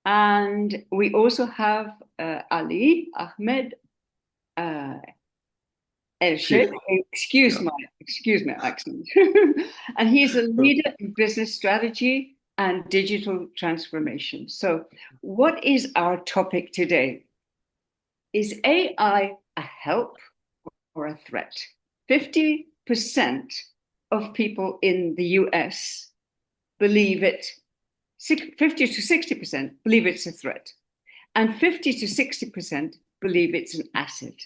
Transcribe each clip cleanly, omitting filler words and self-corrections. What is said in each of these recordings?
And we also have Ali Ahmed uh, El Sheikh. Sheikh. Excuse Yeah. my excuse my accent. And he's a leader in business strategy and digital transformation. So, what is our topic today? Is AI a help or a threat? 50% of people in the US believe it, 50 to 60% believe it's a threat, and 50 to 60% believe it's an asset.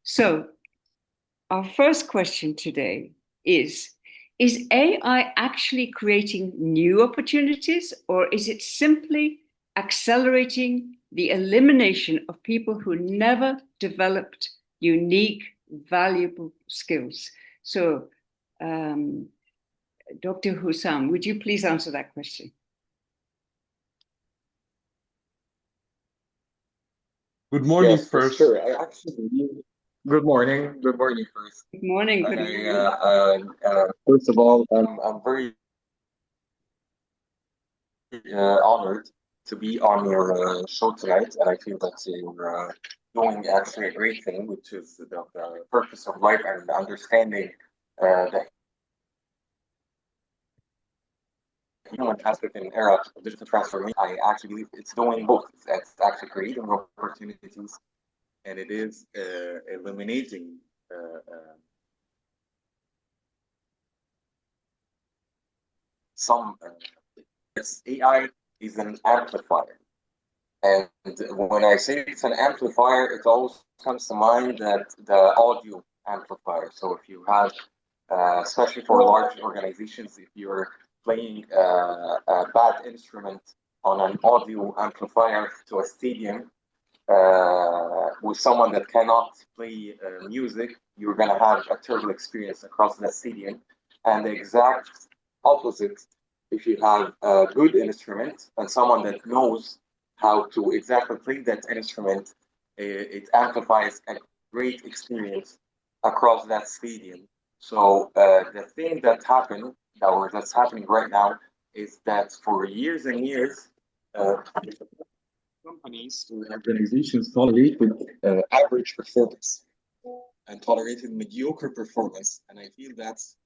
So, our first question today is AI actually creating new opportunities, or is it simply accelerating the elimination of people who never developed unique, valuable skills? So, um, Dr. Hussam, would you please answer that question? Good morning Yes, for first. sure. I actually believe. Good morning. Good morning first. Good morning. And Good I, morning. first of all, I'm very honored to be on your show tonight, and I feel that you're doing actually a great thing, which is the purpose of life and understanding the human aspect in an era of digital transformation. I actually believe it's doing both. It's actually creating opportunities, and it is eliminating some. AI is an amplifier. And when I say it's an amplifier, it always comes to mind that the audio amplifier. So if you have, especially for large organizations, if you're playing a bad instrument on an audio amplifier to a stadium with someone that cannot play music, you're going to have a terrible experience across the stadium. And the exact opposite, if you have a good instrument and someone that knows how to exactly play that instrument, it amplifies a great experience across that stadium. So the thing that happened, or that's happening right now, is that for years and years, companies or organizations tolerated average performance and tolerated mediocre performance. And I feel that's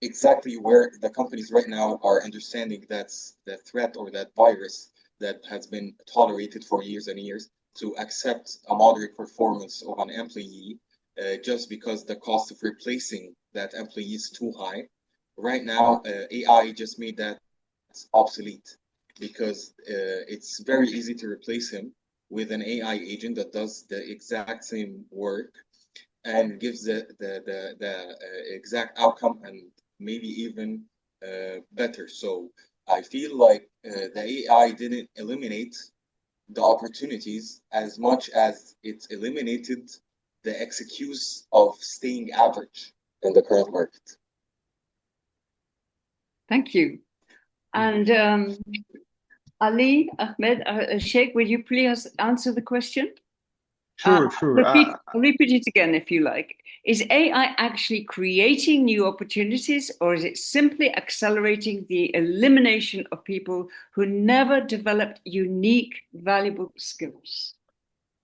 exactly where the companies right now are understanding that's the threat or that virus that has been tolerated for years and years to accept a moderate performance of an employee just because the cost of replacing that employee is too high. Right now, AI just made that obsolete because it's very easy to replace him with an AI agent that does the exact same work and gives the exact outcome and maybe even better. So I feel like the AI didn't eliminate the opportunities as much as it eliminated the excuse of staying average in the current market. Thank you. And Ali Ahmed Sheikh, will you please answer the question? Sure, sure. I'll repeat it again if you like. Is AI actually creating new opportunities, or is it simply accelerating the elimination of people who never developed unique, valuable skills?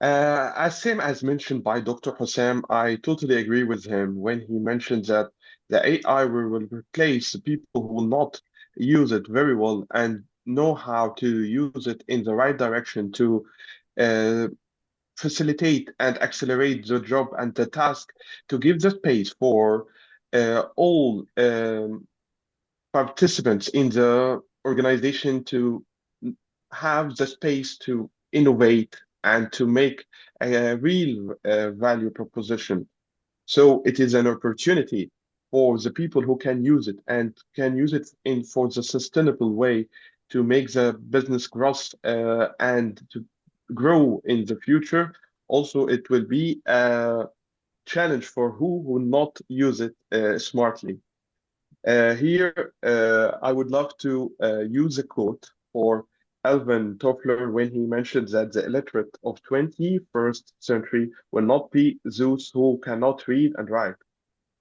As same as mentioned by Dr. Hussam, I totally agree with him when he mentioned that the AI will replace the people who will not use it very well and know how to use it in the right direction to uh, facilitate and accelerate the job and the task to give the space for all participants in the organization to have the space to innovate and to make a real value proposition. So it is an opportunity for the people who can use it and can use it in for the sustainable way to make the business growth and to grow in the future. Also, it will be a challenge for who will not use it smartly. Here, I would love to use a quote for Alvin Toffler when he mentioned that the illiterate of 21st century will not be those who cannot read and write,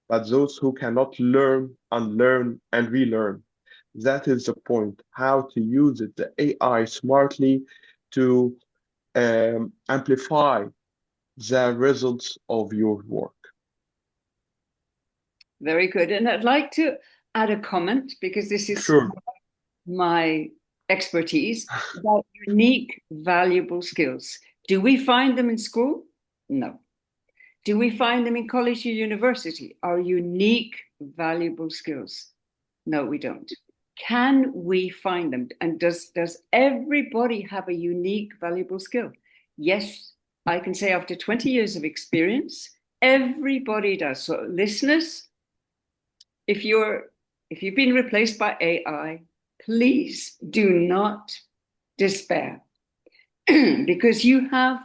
but those who cannot learn, unlearn, and relearn. That is the point. How to use it, the AI smartly to amplify the results of your work. Very good. And I'd like to add a comment because this is Sure. my expertise about unique, valuable skills. Do we find them in school? No. Do we find them in college or university? Our unique, valuable skills? No, we don't. Can we find them? And does everybody have a unique, valuable skill? Yes, I can say after 20 years of experience, everybody does. So listeners, if you've been replaced by AI, please do not despair because you have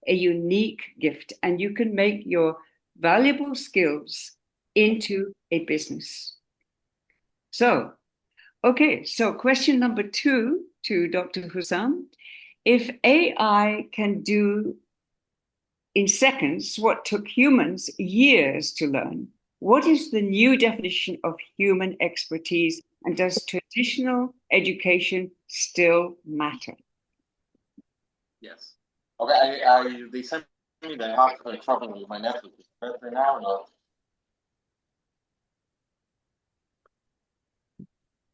a unique gift and you can make your valuable skills into a business. So, okay, so question number 2 to Dr. Hussam. If AI can do in seconds what took humans years to learn, what is the new definition of human expertise, and does traditional education still matter? Yes. Okay, they sent me that I have trouble with my network. Is it better now or not?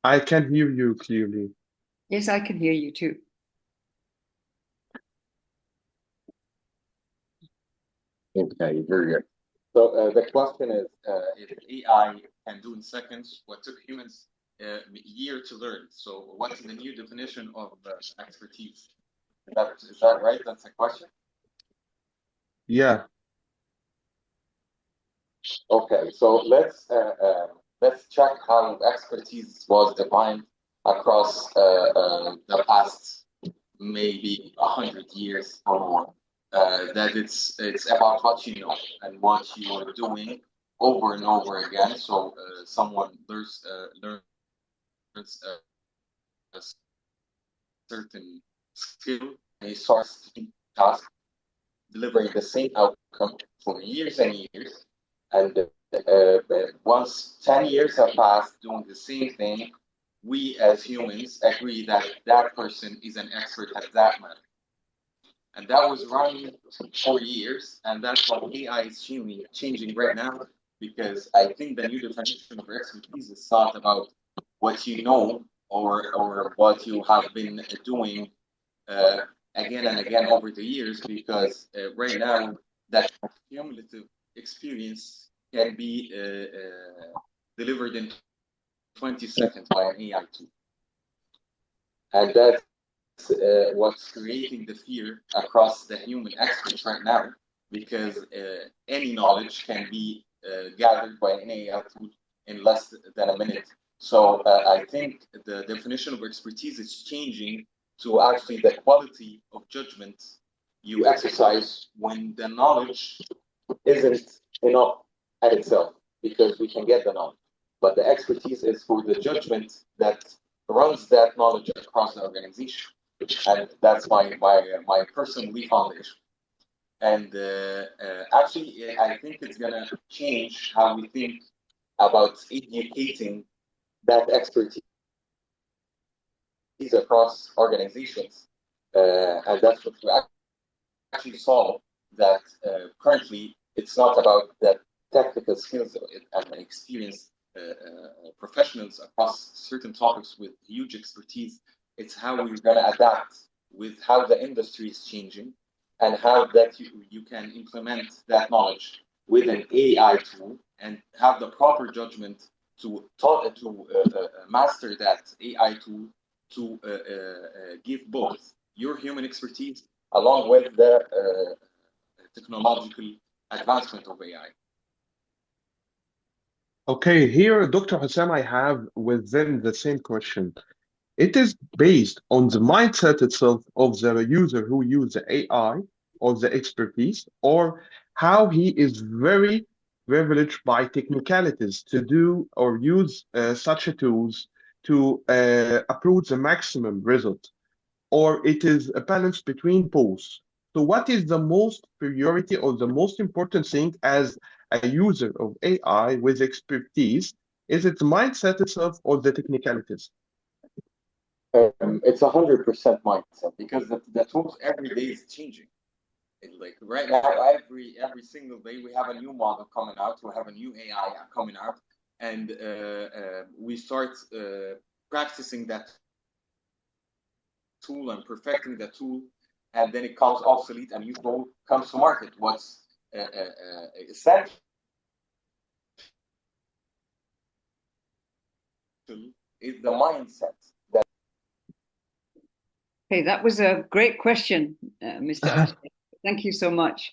I can hear you clearly. Yes, I can hear you too. Okay, very good. So the question is, if AI can do in seconds what took humans a year to learn, so what's the new definition of expertise? Is that right? That's the question? Yeah. Okay, so let's check how expertise was defined across the past maybe 100 years or more. That it's about what you know and what you are doing over and over again. So someone learns a certain skill and he starts to do tasks, delivering the same outcome for years and years. And once 10 years have passed doing the same thing, we as humans agree that that person is an expert at that matter. And that was running for years, and that's what AI is changing right now, because I think the new definition of expertise is not about what you know or what you have been doing uh, again and again over the years, because right now that cumulative experience can be delivered in 20 seconds by an AI tool. And that's what's creating the fear across the human experts right now, because any knowledge can be gathered by an AI tool in less than a minute. So I think the definition of expertise is changing to actually the quality of judgment you exercise when the knowledge isn't enough at itself, because we can get the knowledge. But the expertise is for the judgment that runs that knowledge across the organization. And that's my personal belief on this. And actually, I think it's going to change how we think about educating that expertise across organizations. And that's what we actually saw, that currently it's not about that technical skills and experienced professionals across certain topics with huge expertise. It's how we're going to adapt with how the industry is changing, and how that you can implement that knowledge with an AI tool and have the proper judgment to master that AI tool to give both your human expertise along with the technological advancement of AI. Okay, here, Dr. Hussam, I have within the same question. It is based on the mindset itself of the user who uses the AI or the expertise, or how he is very privileged by technicalities to do or use such a tools to approach the maximum result, or it is a balance between both. So what is the most priority or the most important thing as a user of AI with expertise Is it the mindset itself or the technicalities? It's 100% mindset because the tools every day is changing. Like right now, every single day we have a new model coming out, we have a new AI coming out, and we start practicing that tool and perfecting the tool, and then it comes obsolete and new tool comes to market. What's essential is the mindset. Hey, that was a great question, Mr. Hussein. Thank you so much.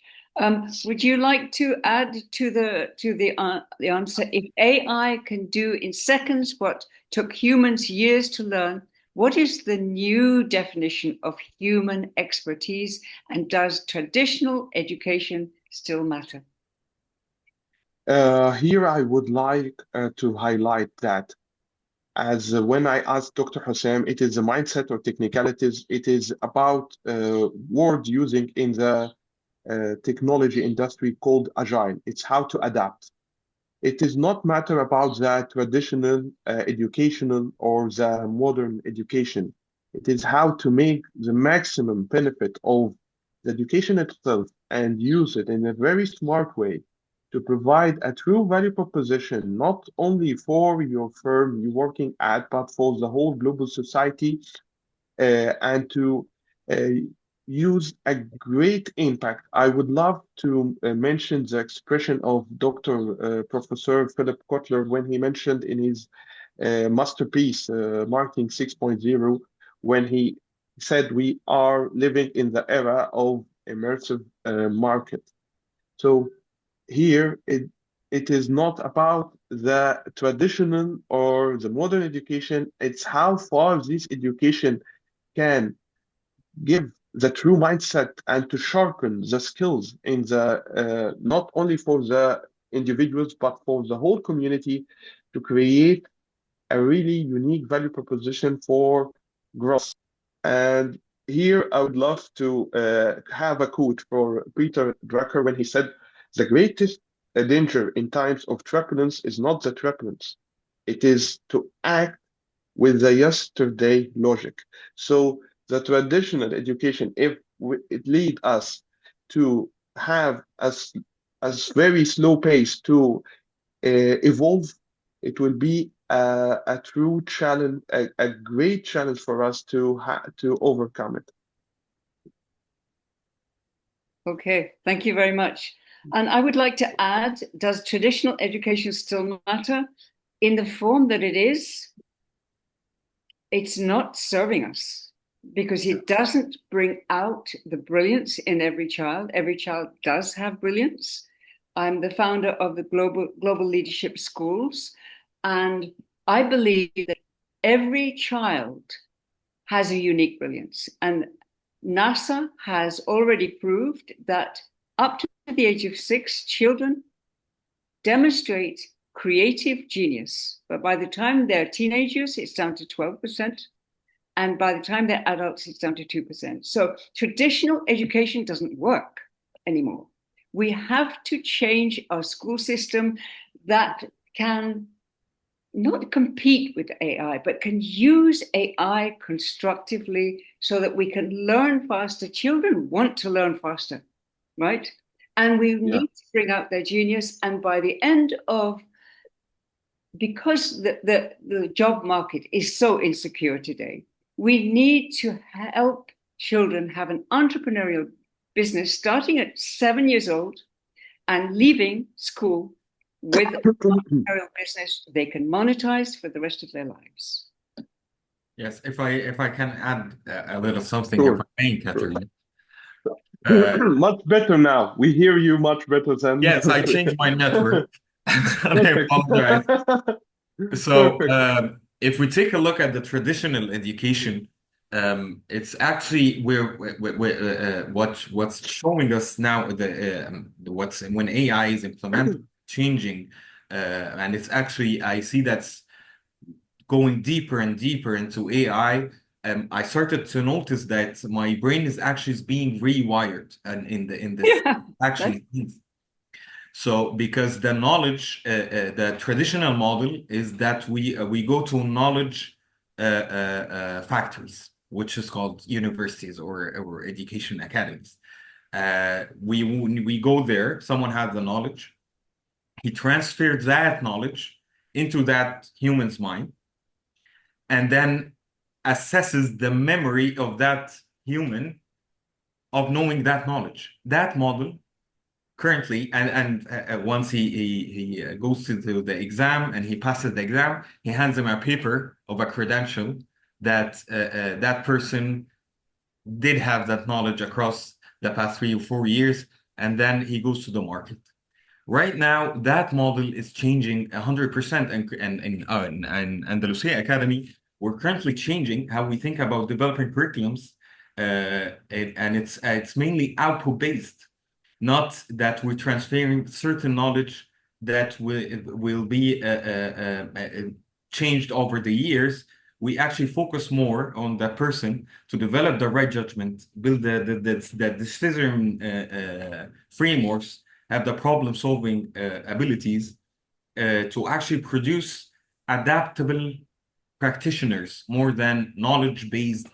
Would you like to add to the answer? If AI can do in seconds what took humans years to learn, what is the new definition of human expertise, and does traditional education still matter? Here I would like to highlight that as when I asked Dr. Hussam, it is a mindset or technicalities. It is about word using in the technology industry called agile. It's how to adapt. It is not matter about the traditional educational or the modern education. It is how to make the maximum benefit of the education itself and use it in a very smart way to provide a true value proposition, not only for your firm you're working at, but for the whole global society, and to uh, use a great impact. I would love to mention the expression of Dr. Professor Philip Kotler when he mentioned in his masterpiece, Marketing 6.0, when he said we are living in the era of immersive market. So here it is not about the traditional or the modern education, it's how far this education can give the true mindset and to sharpen the skills in the not only for the individuals but for the whole community to create a really unique value proposition for growth. And here I would love to have a quote for Peter Drucker when he said, "The greatest danger in times of turbulence is not the turbulence; it is to act with the yesterday logic." So the traditional education, if it lead us to have a very slow pace to evolve, it will be a true challenge, a great challenge for us to overcome it. Okay, thank you very much. And I would like to add, does traditional education still matter? In the form that it is, it's not serving us because it doesn't bring out the brilliance in every child. Every child does have brilliance. I'm the founder of the Global Leadership Schools, and I believe that every child has a unique brilliance. And NASA has already proved that up to the age of 6, children demonstrate creative genius. But by the time they're teenagers, it's down to 12%. And by the time they're adults, it's down to 2%. So traditional education doesn't work anymore. We have to change our school system that can not compete with AI, but can use AI constructively so that we can learn faster. Children want to learn faster, right? And we Yeah. need to bring out their genius. And by the end of, because the job market is so insecure today, we need to help children have an entrepreneurial business starting at 7 years old and leaving school with an entrepreneurial business they can monetize for the rest of their lives. Yes, if I can add a little something, Sure. if I may, Katarina. Much better now. We hear you much better than. Yes, I changed my network. I Perfect. apologize. So, Perfect. if we take a look at the traditional education, it's actually what's showing us now what's when AI is implemented, changing, and it's actually I see that's going deeper and deeper into AI. I started to notice that my brain is actually being rewired, and in this Yeah, actually. So because the knowledge, the traditional model is that we go to knowledge factories, which is called universities or education academies. We go there, someone has the knowledge, he transfers that knowledge into that human's mind, and then assesses the memory of that human of knowing that knowledge. That model currently, and once he goes to the exam and he passes the exam, he hands him a paper of a credential that that person did have that knowledge across the past 3 or 4 years, and then he goes to the market. Right now, that model is changing 100%, and in Andalusia Academy, we're currently changing how we think about developing curriculums, and it's mainly output based, not that we're transferring certain knowledge that will be changed over the years. We actually focus more on that person to develop the right judgment, build the decision frameworks, have the problem-solving abilities to actually produce adaptable practitioners more than knowledge-based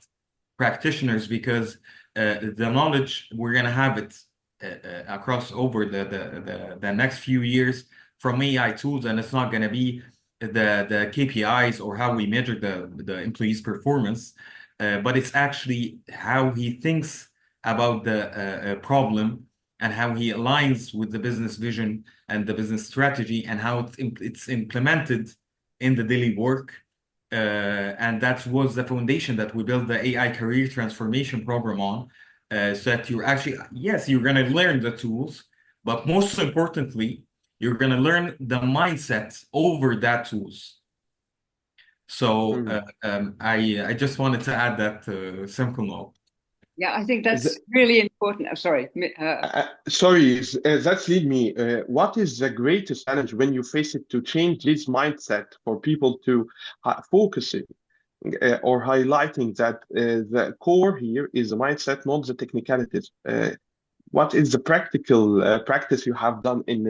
practitioners, because the knowledge, we're going to have it across over the next few years from AI tools, and it's not going to be the KPIs or how we measure the employee's performance, but it's actually how he thinks about the problem, and how he aligns with the business vision and the business strategy, and how it's implemented in the daily work. And that was the foundation that we built the AI career transformation program on, so that you're actually, yes, you're going to learn the tools, but most importantly, you're going to learn the mindset over that tools. So I just wanted to add that simple note. Yeah, I think that's really important. I'm sorry. Sorry, that's lead me. What is the greatest challenge when you face it to change this mindset for people to focus it or highlighting that the core here is the mindset, not the technicalities? What is the practical practice you have done in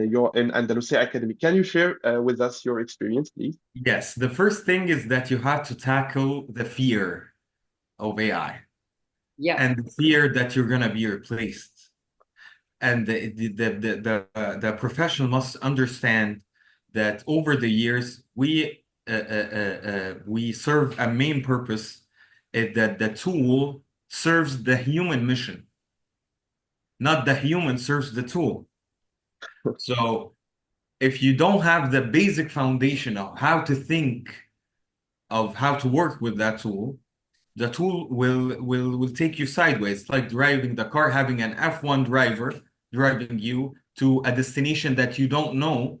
Andalusia Academy? Can you share with us your experience, please? Yes, the first thing is that you have to tackle the fear of AI. Yeah. And the fear that you're going to be replaced. And the professional must understand that over the years, we serve a main purpose, that the tool serves the human mission, not the human serves the tool. So if you don't have the basic foundation of how to think, of how to work with that tool, the tool will take you sideways, like driving the car, having an F1 driver driving you to a destination that you don't know.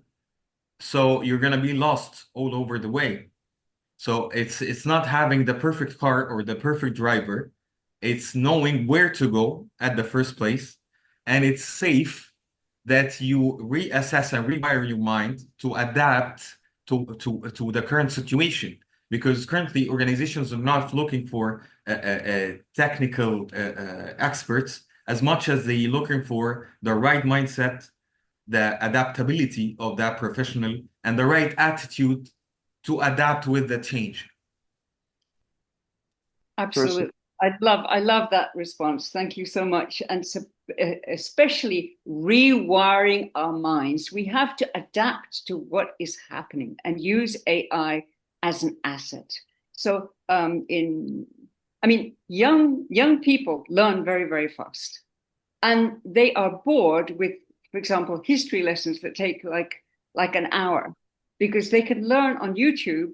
So you're going to be lost all over the way. So it's not having the perfect car or the perfect driver. It's knowing where to go at the first place. And it's safe that you reassess and rewire your mind to adapt to the current situation. Because currently organizations are not looking for technical experts as much as they're looking for the right mindset, the adaptability of that professional, and the right attitude to adapt with the change. Absolutely. I love that response. Thank you so much. And so, especially rewiring our minds. We have to adapt to what is happening and use AI as an asset. So young people learn very, very fast. And they are bored with, for example, history lessons that take like an hour, because they can learn on YouTube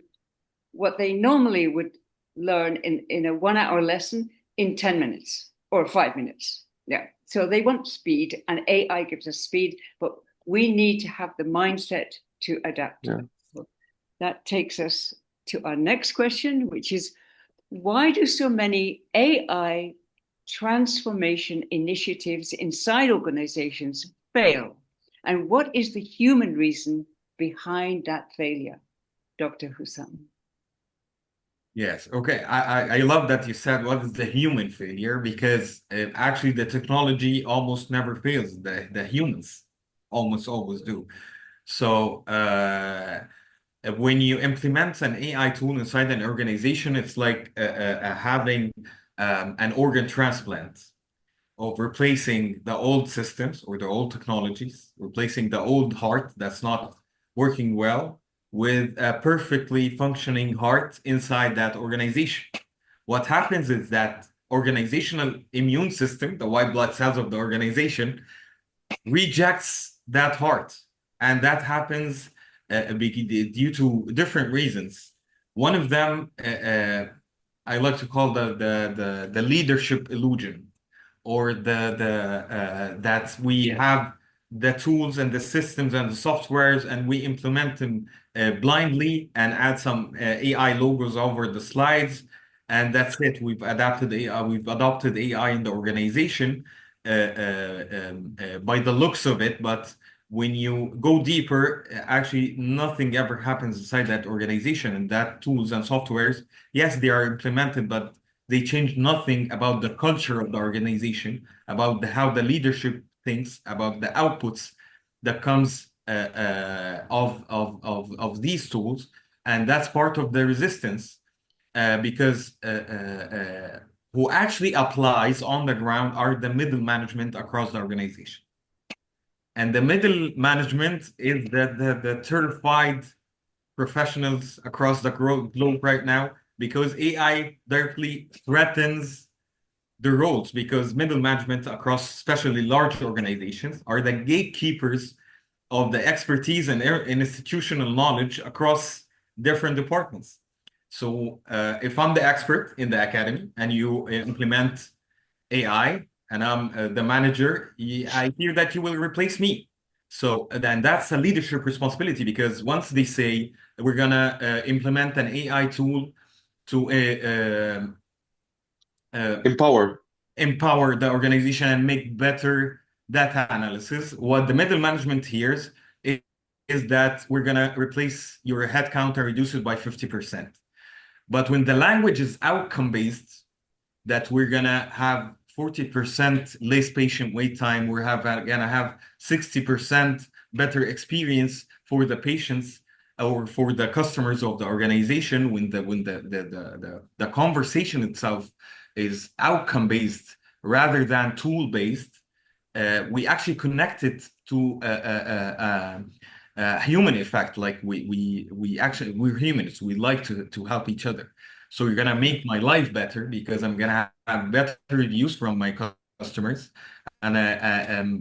what they normally would learn in a 1 hour lesson in 10 minutes or 5 minutes. Yeah. So they want speed, and AI gives us speed, but we need to have the mindset to adapt. Yeah. So that takes us to our next question, which is, why do so many AI transformation initiatives inside organizations fail? And what is the human reason behind that failure, Dr. Hussam? Yes. Okay. I love that you said what is the human failure, because actually the technology almost never fails the humans almost always do. So when you implement an AI tool inside an organization, it's like having an organ transplant of replacing the old systems or the old technologies, replacing the old heart that's not working well with a perfectly functioning heart inside that organization. What happens is that organizational immune system, the white blood cells of the organization, rejects that heart. And that happens due to different reasons. One of them, I like to call the leadership illusion, or that we have the tools and the systems and the softwares and we implement them blindly and add some AI logos over the slides, and that's it. We've adopted AI in the organization by the looks of it, but when you go deeper, actually nothing ever happens inside that organization, and that tools and softwares, yes, they are implemented, but they change nothing about the culture of the organization, about how the leadership thinks, about the outputs that comes of these tools. And that's part of the resistance because who actually applies on the ground are the middle management across the organization. And the middle management is the certified professionals across the globe right now, because AI directly threatens the roles, because middle management across especially large organizations are the gatekeepers of the expertise and institutional knowledge across different departments. So if I'm the expert in the academy and you implement AI and I'm the manager, I hear that you will replace me. So then that's a leadership responsibility, because once they say we're gonna implement an AI tool to empower the organization and make better data analysis, what the middle management hears is that we're gonna replace your headcount and reduce it by 50%. But when the language is outcome-based, that we're gonna have 40% less patient wait time, we're gonna have 60% better experience for the patients or for the customers of the organization, when the conversation itself is outcome-based rather than tool-based, we actually connect it to a human effect. Like we're humans, we like to help each other. So you're gonna make my life better because I'm gonna have better reviews from my customers, and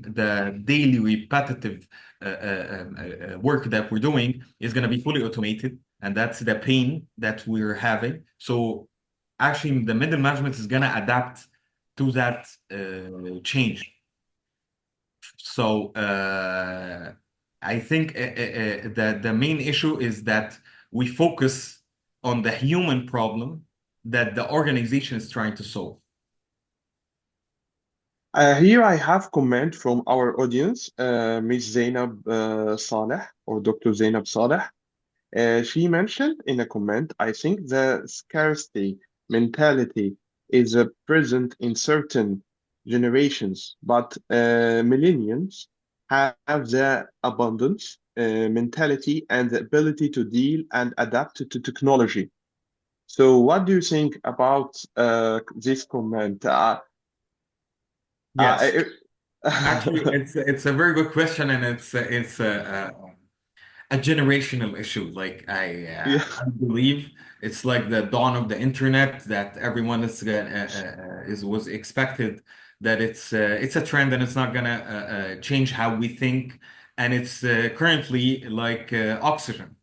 the daily repetitive work that we're doing is gonna be fully automated, and that's the pain that we're having. So actually, the middle management is gonna adapt to that change. So I think the main issue is that we focus on the human problem that the organization is trying to solve. Here I have comment from our audience, Ms. Zainab Saleh, or Dr. Zainab Saleh. She mentioned in a comment, I think the scarcity mentality is present in certain generations, but millennials have the abundance mentality and the ability to deal and adapt to technology. So what do you think about this comment? Yes, I- actually, it's a very good question, and it's a generational issue. Like Yeah. I believe it's like the dawn of the internet, that everyone was expected that it's a trend and it's not gonna change how we think, and it's currently like oxygen.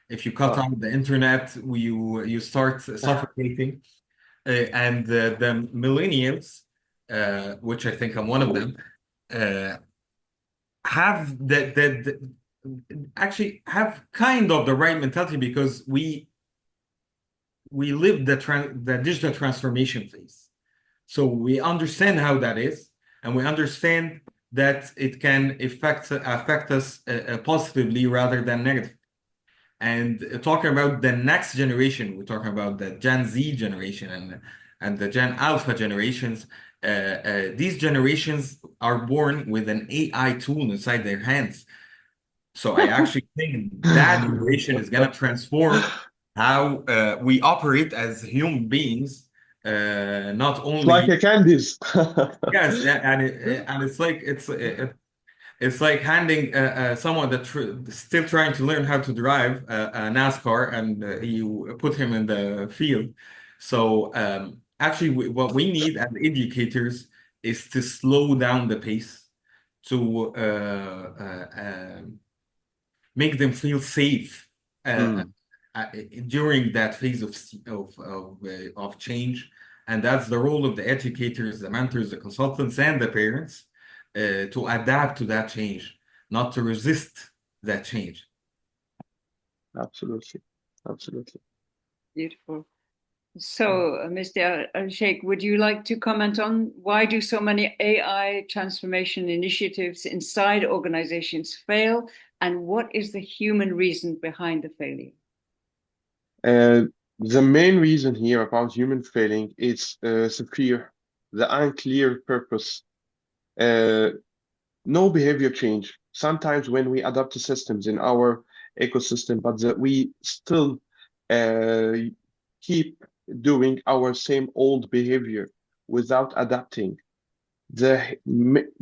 If you cut Uh, out the internet, you start suffocating, and the millennials, which I think I'm one of them, uh, have actually have kind of the right mentality, because we live the digital transformation phase. So we understand how that is, and we understand that it can affect us positively rather than negatively. And talking about the next generation, we're talking about the Gen Z generation and the Gen Alpha generations. These generations are born with an AI tool inside their hands. So I actually think that generation is going to transform how we operate as human beings. Not It's like only a candies. yes, and it's like handing someone that still trying to learn how to drive a NASCAR, and you put him in the field. So actually, what we need as educators is to slow down the pace to make them feel safe uh, Mm, during that phase of change. And that's the role of the educators, the mentors, the consultants, and the parents to adapt to that change, not to resist that change. absolutely. Absolutely. Beautiful. So, Mr. Al-Sheikh, would you like to comment on why do so many AI transformation initiatives inside organizations fail, and what is the human reason behind the failure? Uh, the main reason here about human failing is the fear, the unclear purpose, uh, no behavior change. Sometimes when we adapt to systems in our ecosystem, but that we still uh, keep doing our same old behavior without adapting.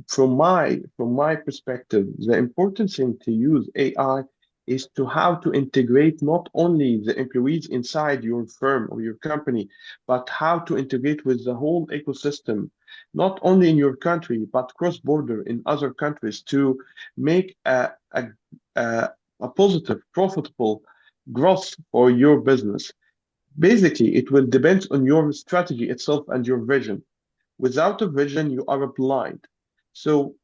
From my perspective, the important thing to use AI is to how to integrate not only the employees inside your firm or your company, but how to integrate with the whole ecosystem, not only in your country, but cross-border in other countries to make a, a positive, profitable growth for your business. Basically, it will depend on your strategy itself and your vision. Without a vision, you are blind. So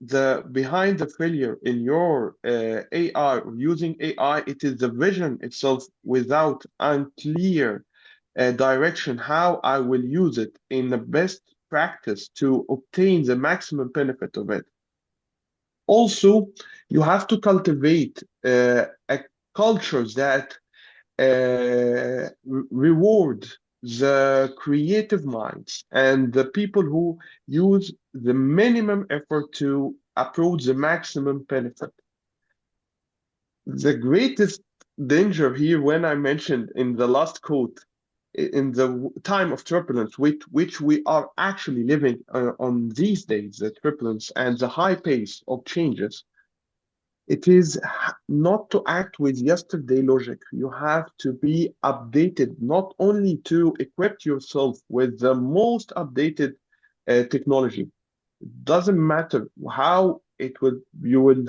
the behind the failure in your AI or using AI, it is the vision itself without unclear direction how I will use it in the best practice to obtain the maximum benefit of it. Also, you have to cultivate a culture that reward the creative minds and the people who use the minimum effort to approach the maximum benefit. The greatest danger here, when I mentioned in the last quote, in the time of turbulence, which we are actually living on these days, the turbulence and the high pace of changes, it is not to act with yesterday logic. You have to be updated, not only to equip yourself with the most updated technology. It doesn't matter how you will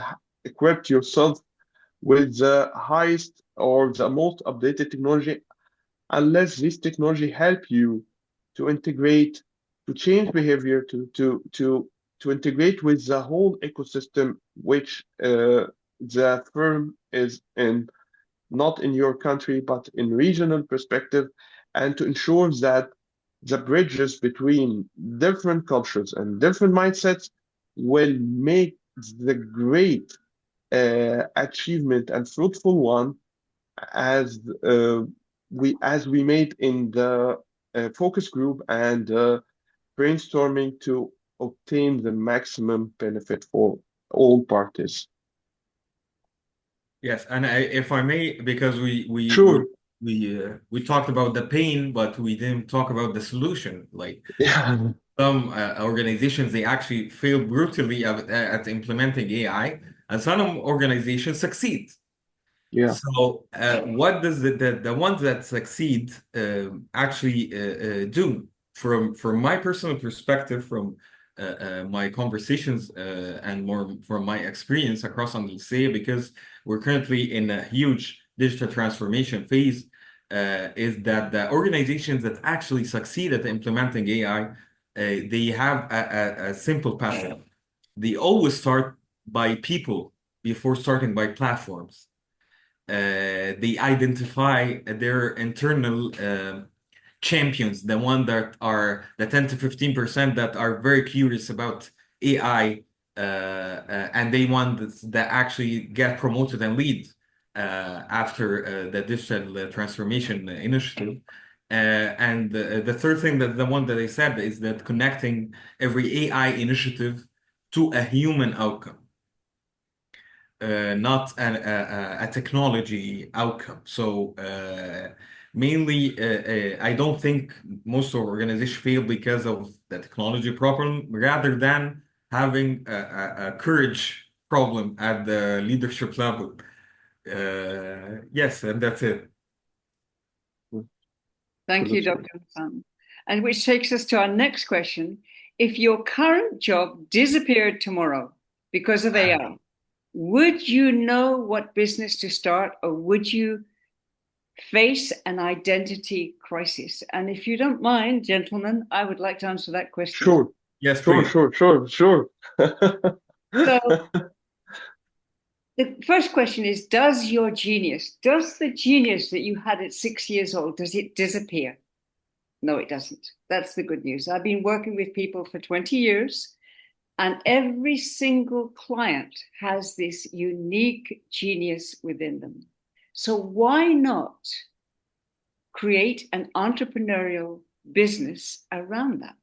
equip yourself with the highest or the most updated technology, unless this technology help you to integrate, to change behavior, to integrate with the whole ecosystem which the firm is in, not in your country, but in regional perspective, and to ensure that the bridges between different cultures and different mindsets will make the great achievement and fruitful one as we made in the focus group and brainstorming to obtain the maximum benefit for all parties. Yes, and if I may, because Sure. we talked about the pain, but we didn't talk about the solution. Like Yeah. some organizations, they actually fail brutally at implementing AI, and some organizations succeed. Yeah. So, what does the ones that succeed actually do? From my personal perspective, from my conversations and more from my experience across Andalusia, because we're currently in a huge digital transformation phase, is that the organizations that actually succeed at implementing AI, they have a simple pattern. They always start by people before starting by platforms. They identify their internal champions, the one that are the 10 to 15% that are very curious about AI, and they want that actually get promoted and lead after the digital transformation initiative. And the third thing, that the one that I said, is that connecting every AI initiative to a human outcome, not a technology outcome. So mainly, I don't think most organizations fail because of the technology problem, rather than having a courage problem at the leadership level. Yes, and that's it. Thank you, Dr. Hassan. And which takes us to our next question. If your current job disappeared tomorrow because of AI, would you know what business to start, or would you face an identity crisis? And if you don't mind, gentlemen, I would like to answer that question. Sure. Yes, Sure, please. sure. So the first question is, does the genius that you had at 6 years old, does it disappear? No, it doesn't. That's the good news. I've been working with people for 20 years, and every single client has this unique genius within them. So why not create an entrepreneurial business around that?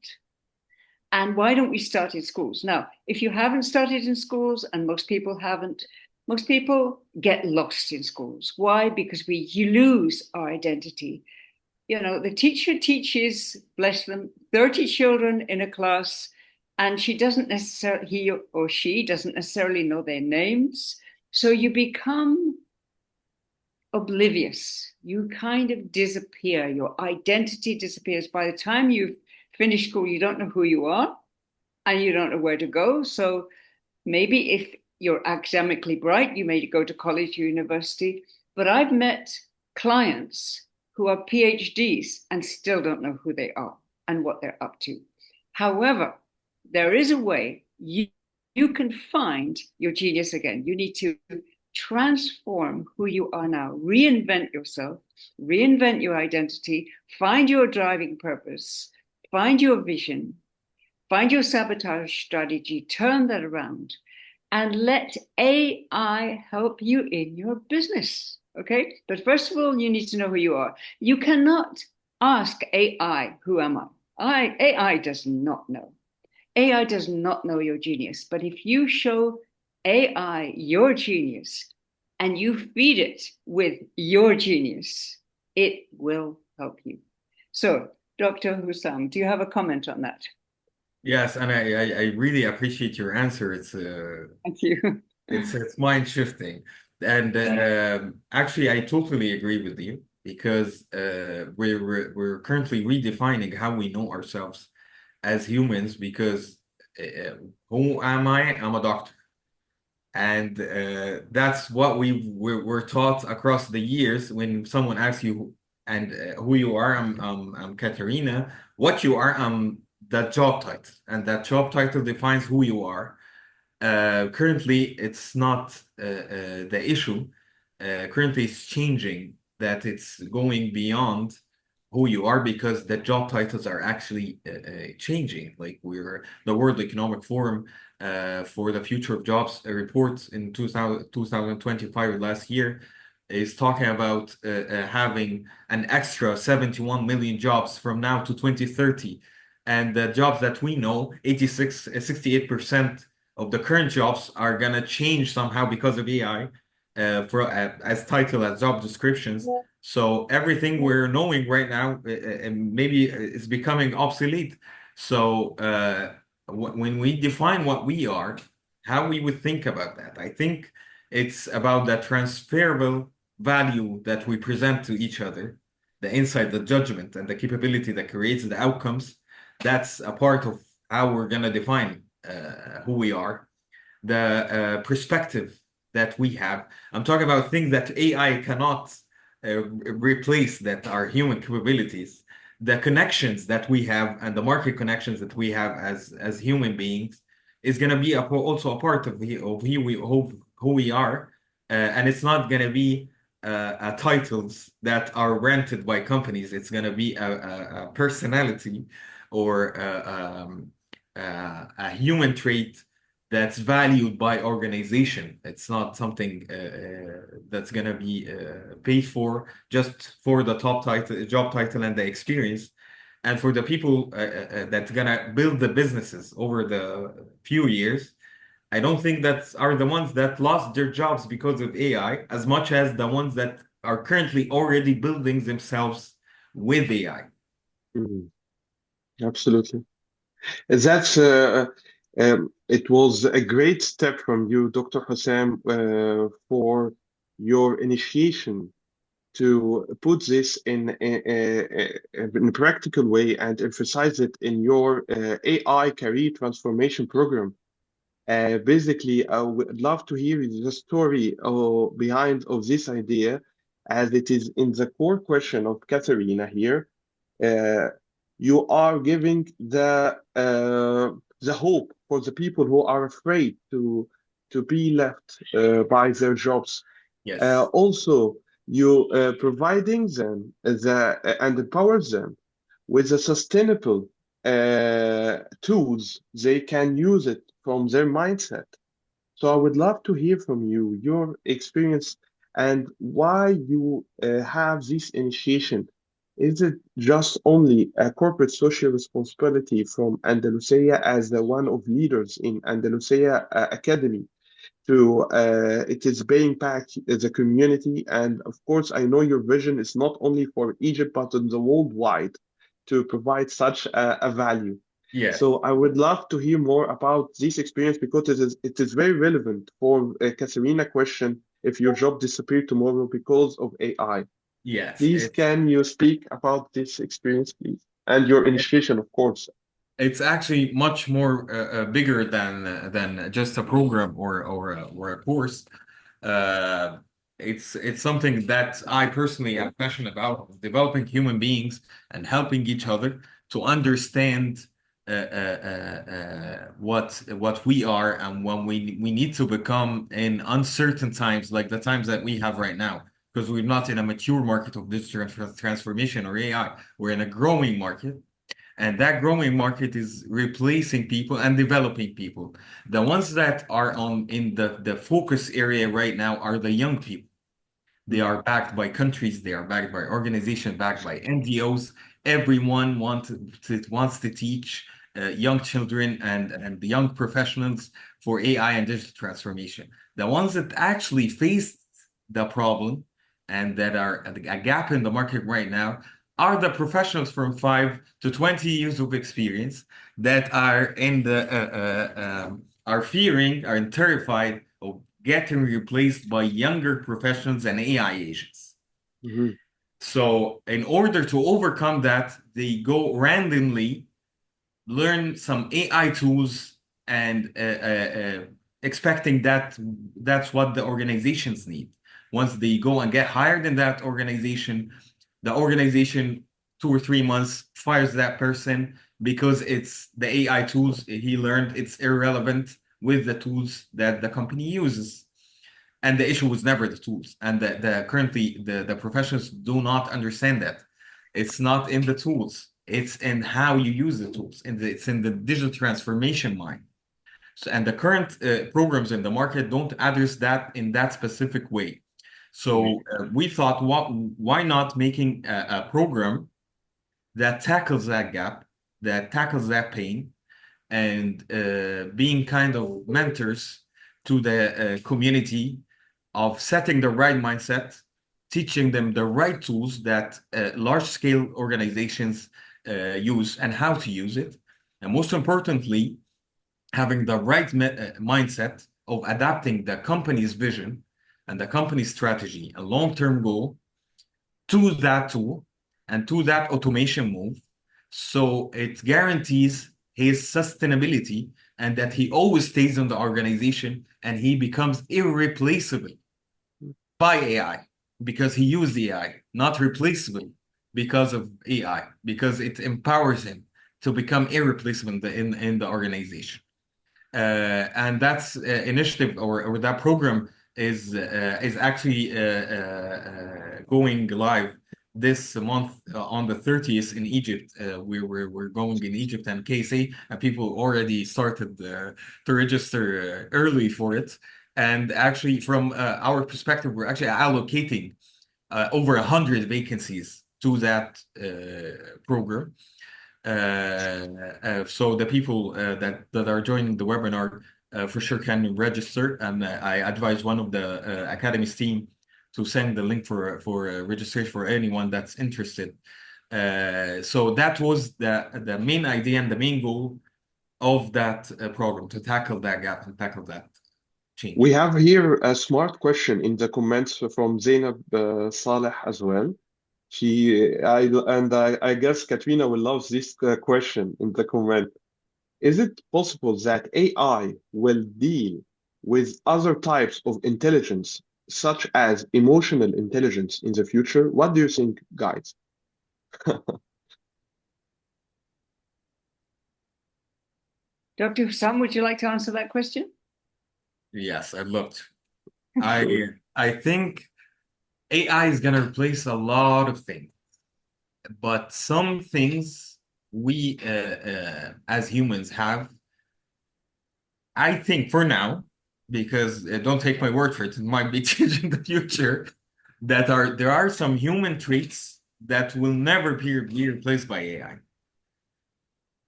And why don't we start in schools? Now, if you haven't started in schools, and most people haven't, most people get lost in schools. Why? Because we lose our identity. You know, the teacher teaches, bless them, 30 children in a class, and he or she doesn't necessarily know their names. So you become oblivious. You kind of disappear. Your identity disappears. By the time you've finished school, you don't know who you are, and you don't know where to go. So maybe if you're academically bright, you may go to college or university. But I've met clients who are PhDs and still don't know who they are and what they're up to. However, there is a way you can find your genius again. You need to transform who you are now, reinvent yourself, reinvent your identity, find your driving purpose, find your vision, find your sabotage strategy, turn that around, and let AI help you in your business. Okay? But first of all, you need to know who you are. You cannot ask AI, who am I? AI does not know. AI does not know your genius. But if you show AI your genius and you feed it with your genius, it will help you. So, Dr. Hussam, do you have a comment on that? Yes, and I really appreciate your answer. It's Thank you. it's mind shifting, and actually I totally agree with you, because we're currently redefining how we know ourselves as humans. Because who am I? I'm a doctor, and that's what we're taught across the years. When someone asks you and who you are, I'm Katarina. What you are, that job title, and that job title defines who you are. Currently, it's not the issue. Currently, it's changing, that it's going beyond who you are, because the job titles are actually changing. Like, the World Economic Forum for the Future of Jobs report in 2025, last year, is talking about having an extra 71 million jobs from now to 2030. And the jobs that we know, 68% of the current jobs are gonna change somehow because of AI, as title, as job descriptions. So everything we're knowing right now, maybe is becoming obsolete. So when we define what we are, how we would think about that, I think it's about the transferable value that we present to each other, the insight, the judgment, and the capability that creates the outcomes. That's a part of how we're gonna define who we are. The perspective that we have. I'm talking about things that AI cannot replace, that are human capabilities. The connections that we have, and the market connections that we have as human beings, is going to be also a part of who we are. And it's not going to be titles that are rented by companies. It's going to be a personality, or a human trait that's valued by organization. It's not something that's gonna be paid for just for the top title, job title and the experience. And for the people that's gonna build the businesses over the few years, I don't think that are the ones that lost their jobs because of AI as much as the ones that are currently already building themselves with AI. Mhm. Absolutely. That's it was a great step from you, Dr. Hussam, for your initiation to put this in a practical way and emphasize it in your AI career transformation program. Basically, I would love to hear the story behind of this idea, as it is in the core question of Katarina here. Uh, you are giving the hope for the people who are afraid to be left by their jobs. Yes. Also, you providing them and empower them with the sustainable tools they can use it from their mindset. So I would love to hear from you, your experience and why you have this initiation. Is it just only a corporate social responsibility from Andalusia as the one of leaders in Andalusia Academy to it is paying back the community? And of course, I know your vision is not only for Egypt, but in the worldwide to provide such a value. Yes. So I would love to hear more about this experience because it is very relevant for Katerina question if your job disappeared tomorrow because of AI. Yes. Please, can you speak about this experience, please? And your initiation, of course. It's actually much more bigger than just a program or a course. Uh, it's something that I personally am passionate about, developing human beings and helping each other to understand what we are and when we need to become in uncertain times like the times that we have right now. Because we're not in a mature market of digital transformation or AI. We're in a growing market. And that growing market is replacing people and developing people. The ones that are on in the focus area right now are the young people. They are backed by countries, they are backed by organizations, backed by NGOs. Everyone wants to teach young children and the young professionals for AI and digital transformation. The ones that actually face the problem and that are a gap in the market right now are the professionals from 5 to 20 years of experience that are in the are fearing, are terrified of getting replaced by younger professionals and AI agents. Mhm. So, in order to overcome that, they go randomly learn some AI tools and expecting that that's what the organizations need. Once they go and get hired in that organization, the organization 2 or 3 months fires that person because it's the AI tools he learned, it's irrelevant with the tools that the company uses. And the issue was never the tools. And currently the professionals do not understand that. It's not in the tools. It's in how you use the tools. It's in the digital transformation mind. So, and the current programs in the market don't address that in that specific way. So we thought, why not making a program that tackles that gap, that tackles that pain, and being kind of mentors to the community of setting the right mindset, teaching them the right tools that large-scale organizations use and how to use it, and most importantly, having the right mindset of adapting the company's vision and the company's strategy, a long-term goal to that tool and to that automation move. So it guarantees his sustainability and that he always stays in the organization and he becomes irreplaceable by AI because he used AI, not replaceable because of AI, because it empowers him to become irreplaceable in the organization. And that's initiative or that program is actually going live this month on the 30th in Egypt. We're going in Egypt and KSA, and people already started to register early for it. And actually, from our perspective, we're actually allocating over 100 vacancies to that program. So the people that are joining the webinar for sure can register, and I advise one of the Academy's team to send the link for registration for anyone that's interested. So that was the main idea and the main goal of that program, to tackle that gap and tackle that change. We have here a smart question in the comments from Zainab Saleh as well. I guess Katrina will love this question in the comment. Is it possible that AI will deal with other types of intelligence, such as emotional intelligence in the future? What do you think, guys? Dr. Hussam, would you like to answer that question? Yes, I'd love to. I think AI is going to replace a lot of things, but some things we as humans have, I think for now, because don't take my word for it, it might be changing in the future, there are some human traits that will never be replaced by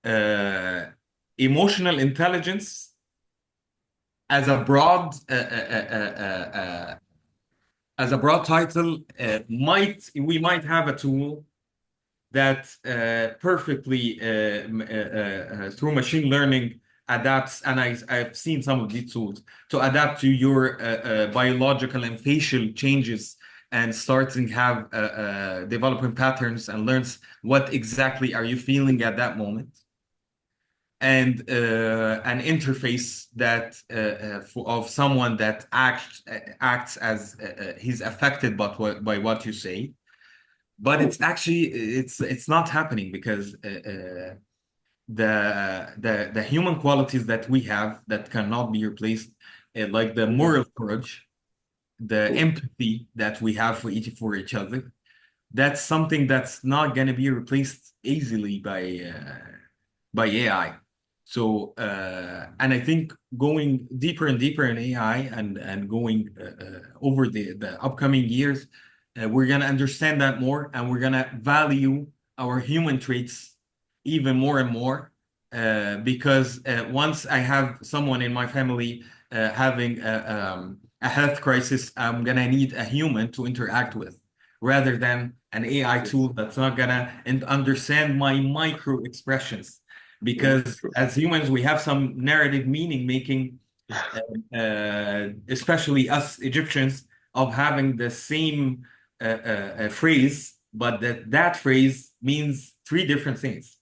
AI. Emotional intelligence as a broad title, we might have a tool that perfectly through machine learning adapts, and I've seen some of these tools to adapt to your biological and facial changes, and starting have developing patterns and learns what exactly are you feeling at that moment, and an interface that of someone that acts as he's affected by what you say. But it's actually it's not happening, because the human qualities that we have that cannot be replaced, like the moral courage, the empathy that we have for each other, that's something that's not going to be replaced easily by AI. So and I think going deeper and deeper in AI and going over the upcoming years, we're going to understand that more, and we're going to value our human traits even more and more, because once I have someone in my family having a health crisis, I'm going to need a human to interact with, rather than an AI tool that's not going to understand my micro expressions. Because as humans, we have some narrative meaning making, especially us Egyptians, of having the same phrase, but that phrase means three different things.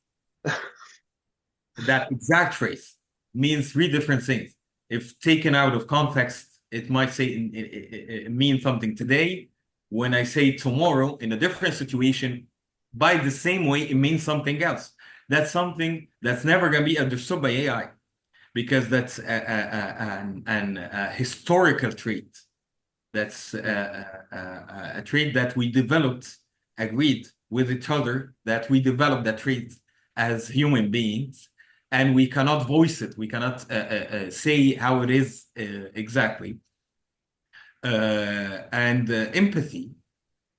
That exact phrase means three different things. If taken out of context, it might say it mean something today. When I say tomorrow in a different situation, by the same way, it means something else. That's something that's never going to be understood by AI, because that's a historical trait. That's a trait that we developed, agreed with each other, that we developed that trait as human beings, and we cannot voice it. We cannot say how it is exactly. And empathy,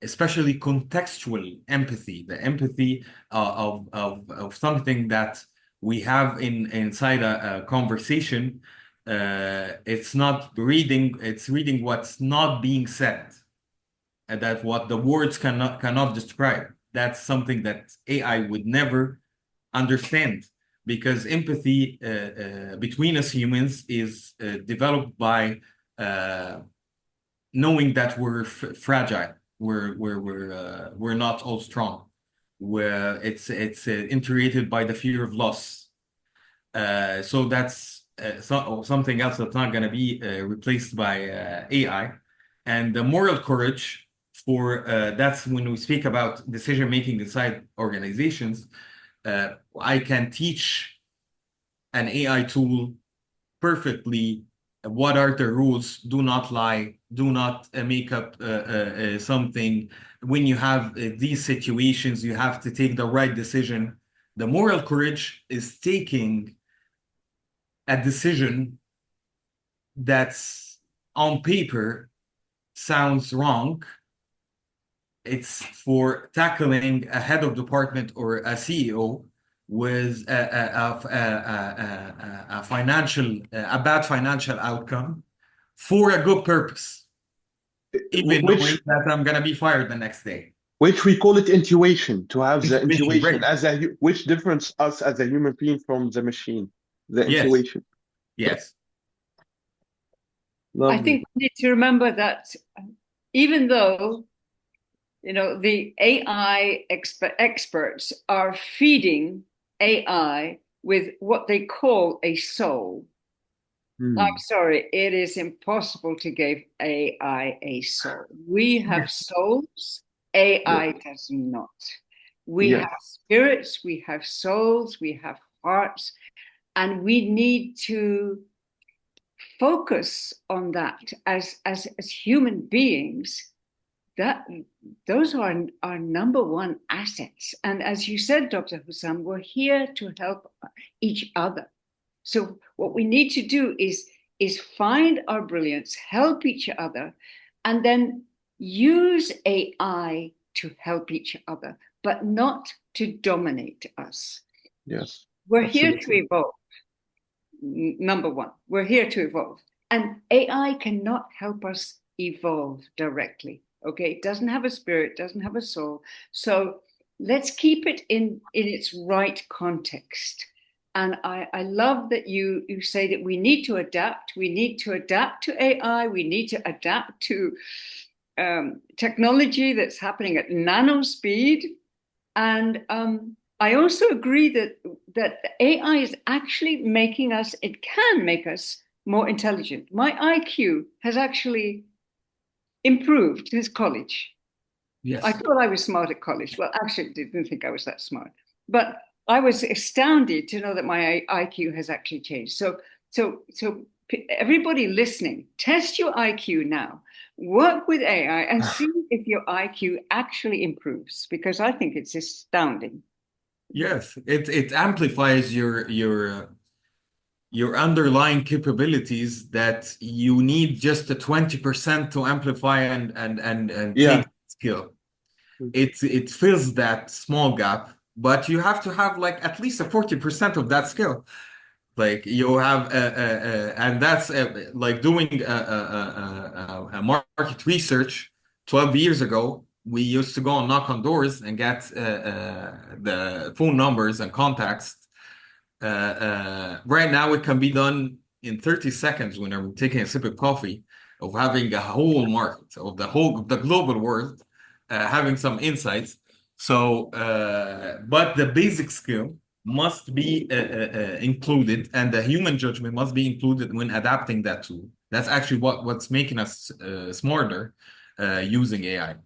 especially contextual empathy, the empathy of something that we have inside a conversation. It's not reading, it's reading what's not being said, and that what the words cannot describe. That's something that AI would never understand, because empathy between us humans is developed by knowing that we're fragile. We're not all strong. Where it's integrated by the fear of loss. So that's something else that's not going to be replaced by AI. And the moral courage for that's when we speak about decision making inside organizations. I can teach an AI tool perfectly what are the rules? Do not lie. Do not make up something. When you have these situations, you have to take the right decision. The moral courage is taking a decision that's on paper sounds wrong. It's for tackling a head of department or a CEO with a financial, a bad financial outcome for a good purpose, even knowing which that I'm gonna be fired the next day. we call it intuition, to have the Intuition, intuition right? as which difference us as a human being from the machine, the Yes, intuition. yes, I Lovely. think we need to remember that even though, you know, the AI experts are feeding AI with what they call a soul. I'm sorry, it is impossible to give AI a soul. We have souls, AI does not. We Yeah. have spirits, we have souls, we have hearts, and we need to focus on that as human beings. That those are our number one assets. And as you said, Dr. Hussam, we're here to help each other. So what we need to do is find our brilliance, help each other, and then use AI to help each other, but not to dominate us. Yes. We're here to Absolutely. evolve. Number one, we're here to evolve. And AI cannot help us evolve directly. Okay, it doesn't have a spirit, doesn't have a soul. So let's keep it in its right context. And I love that you say that we need to adapt. We need to adapt to AI. We need to adapt to technology that's happening at nano speed. And I also agree that AI is actually making us, it can make us more intelligent. My IQ has actually improved since college. yes. I thought I was smart at college. Well, actually, I didn't think I was that smart. But I was astounded to know that my IQ has actually changed. So everybody listening, test your IQ now. Work with AI and see if your IQ actually improves, because I think it's astounding. Yes, it amplifies your underlying capabilities that you need just a 20% to amplify and Yeah. take skill. It fills that small gap, but you have to have like at least a 40% of that skill. Like you have, and that's like doing a market research 12 years ago. We used to go and knock on doors and get the phone numbers and contacts. Right now, it can be done in 30 seconds when I'm taking a sip of coffee, of having a whole market of the global world, having some insights. So, but the basic skill must be included, and the human judgment must be included when adapting that tool. That's actually what's making us smarter using AI.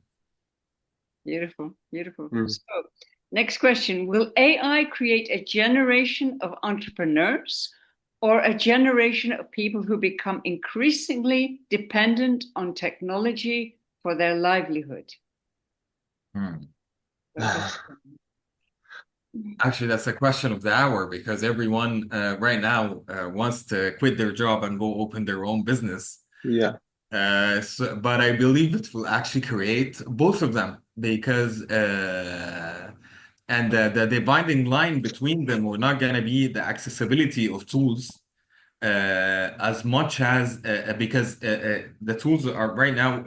Beautiful, beautiful. Mm. So, next question. Will AI create a generation of entrepreneurs or a generation of people who become increasingly dependent on technology for their livelihood? Actually, that's a question of the hour because everyone right now wants to quit their job and go open their own business. Yeah. But I believe it will actually create both of them because and the dividing line between them will not going to be the accessibility of tools as much as because the tools are right now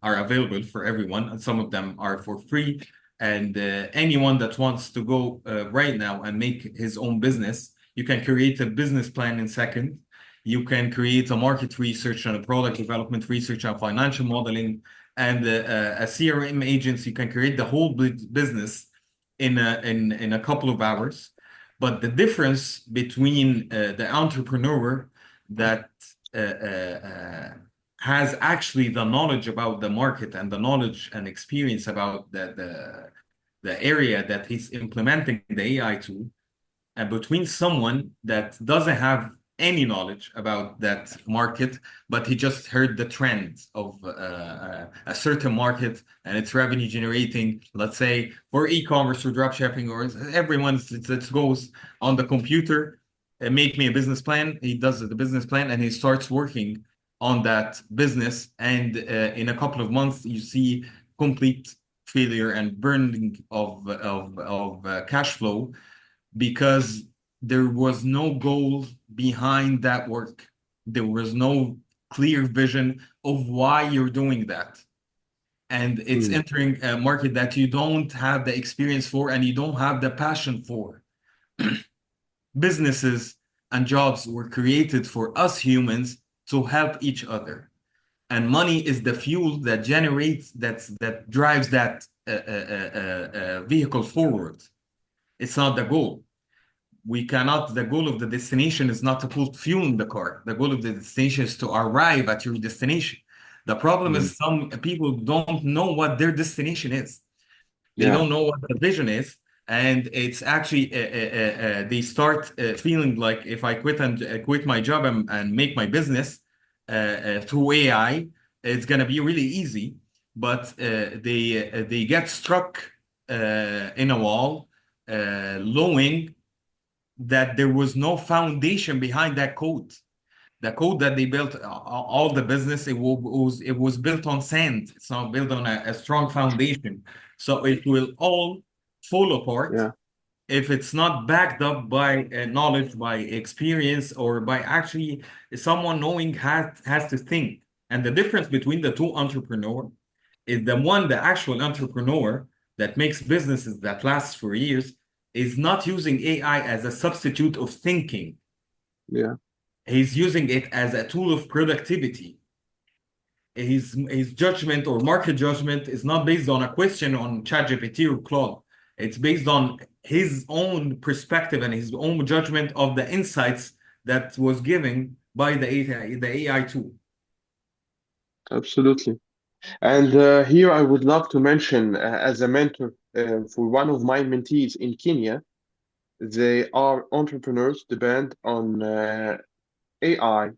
are available for everyone, and some of them are for free. And anyone that wants to go right now and make his own business, you can create a business plan in seconds. You can create a market research and a product development research and financial modeling and a CRM agency. You can create the whole business in a couple of hours. But the difference between the entrepreneur that has actually the knowledge about the market and the knowledge and experience about the area that he's implementing the AI tool, and between someone that doesn't have any knowledge about that market, but he just heard the trends of a certain market and it's revenue generating, let's say for e-commerce or drop shipping, or everyone that goes on the computer, make me a business plan. He does the business plan and he starts working on that business. And in a couple of months, you see complete failure and burning of cash flow, because there was no goal behind that work. There was no clear vision of why you're doing that. And it's entering a market that you don't have the experience for and you don't have the passion for. Businesses and jobs were created for us humans to help each other. And money is the fuel that generates, that drives that vehicle forward. It's not the goal. The goal of the destination is not to put fuel in the car. The goal of the destination is to arrive at your destination. The problem is some people don't know what their destination is. They don't know what the vision is. And it's actually, they start feeling like if I quit my job and make my business through AI, it's going to be really easy. But they get struck in a wall, knowing that there was no foundation behind that code. The code that they built, all the business, it was built on sand. It's not built on a strong foundation. So it will all fall apart if it's not backed up by knowledge, by experience, or by actually someone knowing has to think. And the difference between the two entrepreneurs is the actual entrepreneur that makes businesses that last for years is not using AI as a substitute of thinking. He's using it as a tool of productivity. His judgment or market judgment is not based on a question on ChatGPT or Claude. It's based on his own perspective and his own judgment of the insights that was given by the AI tool. Absolutely. And here I would love to mention, as a mentor for one of my mentees in Kenya, they are entrepreneurs, depend on AI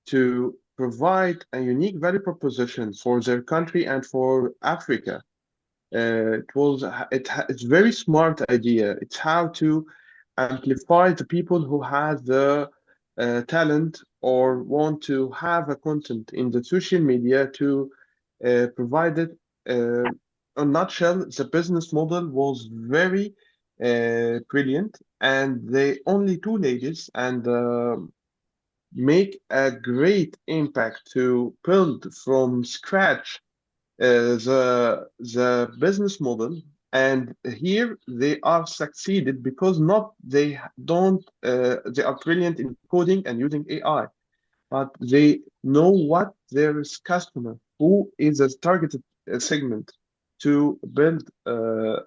to provide a unique value proposition for their country and for Africa. It's very smart idea. It's how to amplify the people who have the talent or want to have a content in the social media to provide it. In a nutshell, the business model was very brilliant, and they only two ladies and make a great impact to build from scratch the business model. And here they are succeeded because not they don't they are brilliant in coding and using AI, but they know what their customer, who is a targeted segment to build the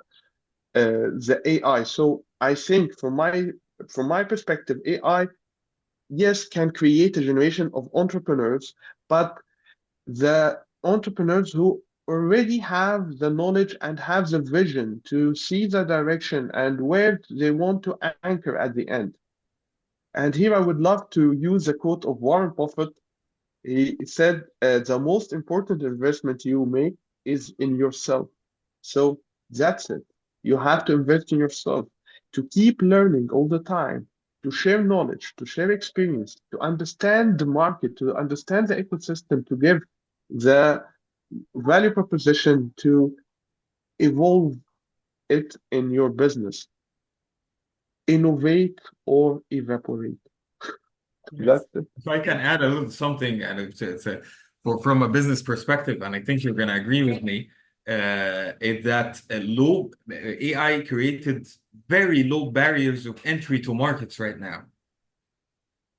AI. So I think from my perspective, AI, yes, can create a generation of entrepreneurs, but the entrepreneurs who already have the knowledge and have the vision to see the direction and where they want to anchor at the end. And here I would love to use a quote of Warren Buffett. He said, the most important investment you make is in yourself. So that's it. You have to invest in yourself, to keep learning all the time, to share knowledge, to share experience, to understand the market, to understand the ecosystem, to give the value proposition, to evolve it in your business. Innovate or evaporate. Yes. That's it. If I can add a little something, and from a business perspective, and I think you're going to agree with me, is that AI created very low barriers of entry to markets right now.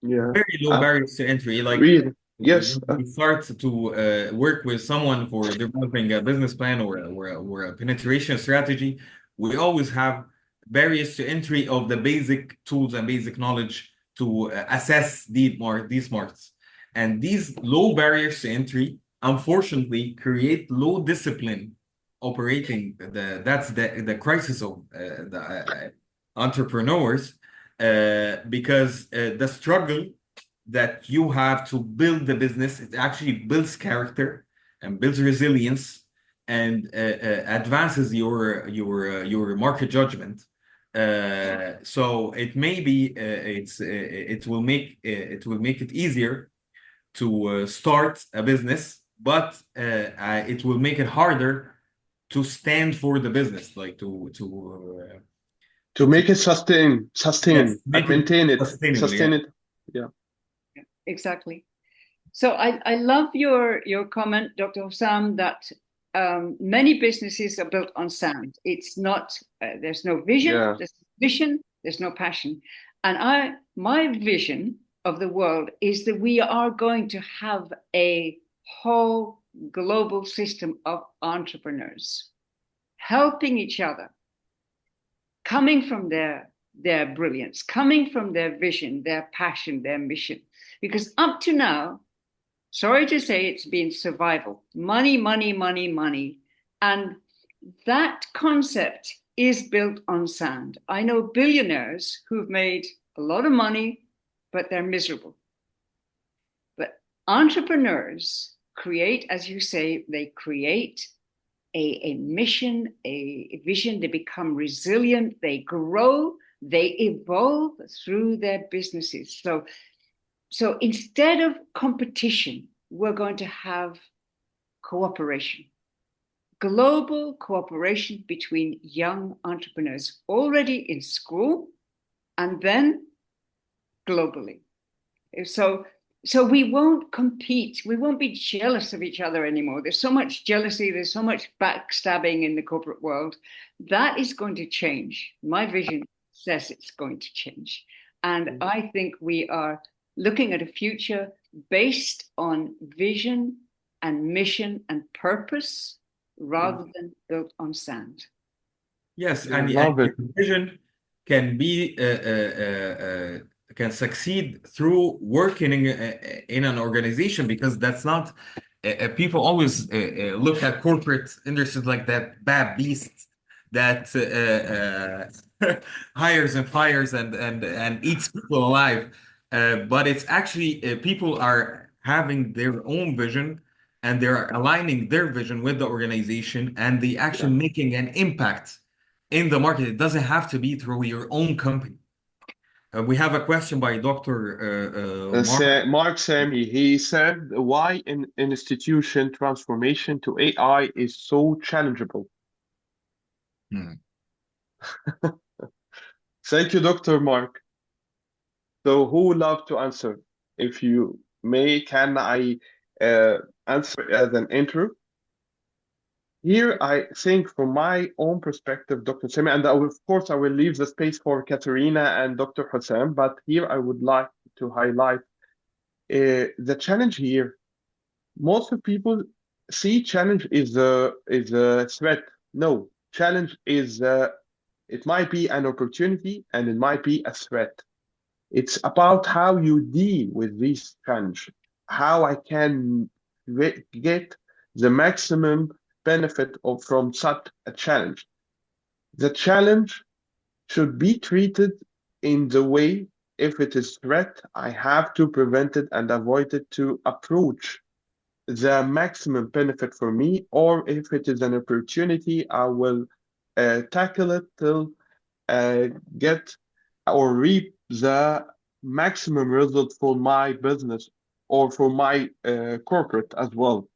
Yeah. Very low barriers to entry. Like Really? Yes. when we start to work with someone for developing a business plan or a penetration strategy, we always have barriers to entry of the basic tools and basic knowledge to assess these markets. And these low barriers to entry, unfortunately, create low discipline operating. That's the crisis of the entrepreneurs, because the struggle that you have to build the business. It actually builds character and builds resilience and advances your market judgment. So it may be it will make it easier to start a business, but it will make it harder to stand for the business, like To make it sustain, yes, make and it maintain it, sustainable. sustain Yeah. it. Yeah. Exactly. So I love your comment, Dr. Hossam, that many businesses are built on sand. It's not, there's no vision, Yeah. there's no mission, there's no passion. And my vision of the world is that we are going to have a whole global system of entrepreneurs helping each other, coming from their brilliance, coming from their vision, their passion, their mission. Because up to now, sorry to say, it's been survival. Money, money, money, money. And that concept is built on sand. I know billionaires who've made a lot of money, but they're miserable. But entrepreneurs create, as you say, they create a mission, a vision. They become resilient, they grow, they evolve through their businesses. So instead of competition, we're going to have cooperation, global cooperation between young entrepreneurs already in school and then globally. So we won't compete. We won't be jealous of each other anymore. There's so much jealousy. There's so much backstabbing in the corporate world. That is going to change. My vision says it's going to change. And I think we are looking at a future based on vision and mission and purpose rather than built on sand. Yes, I and love it. vision can be can succeed through working in an organization, because that's not people always look at corporate industries like that bad beast that hires and fires and eats people alive. But it's actually people are having their own vision, and they're aligning their vision with the organization, and they actually making an impact in the market. It doesn't have to be through your own company. We have a question by Dr. Mark. Mark Sami, he said, why in institution transformation to AI is so challengeable? Hmm. Thank you, Dr. Mark. So who would love to answer? If you may, can I answer as an intro? Here, I think from my own perspective, Dr. Sami, and of course, I will leave the space for Katarina and Dr. Hussam, but here I would like to highlight the challenge here. Most of people see challenge is a threat. No, challenge is it might be an opportunity and it might be a threat. It's about how you deal with this challenge, how I can get the maximum benefit from such a challenge. The challenge should be treated in the way, if it is threat, I have to prevent it and avoid it to approach the maximum benefit for me, or if it is an opportunity, I will tackle it till get or reap the maximum result for my business or for my corporate as well.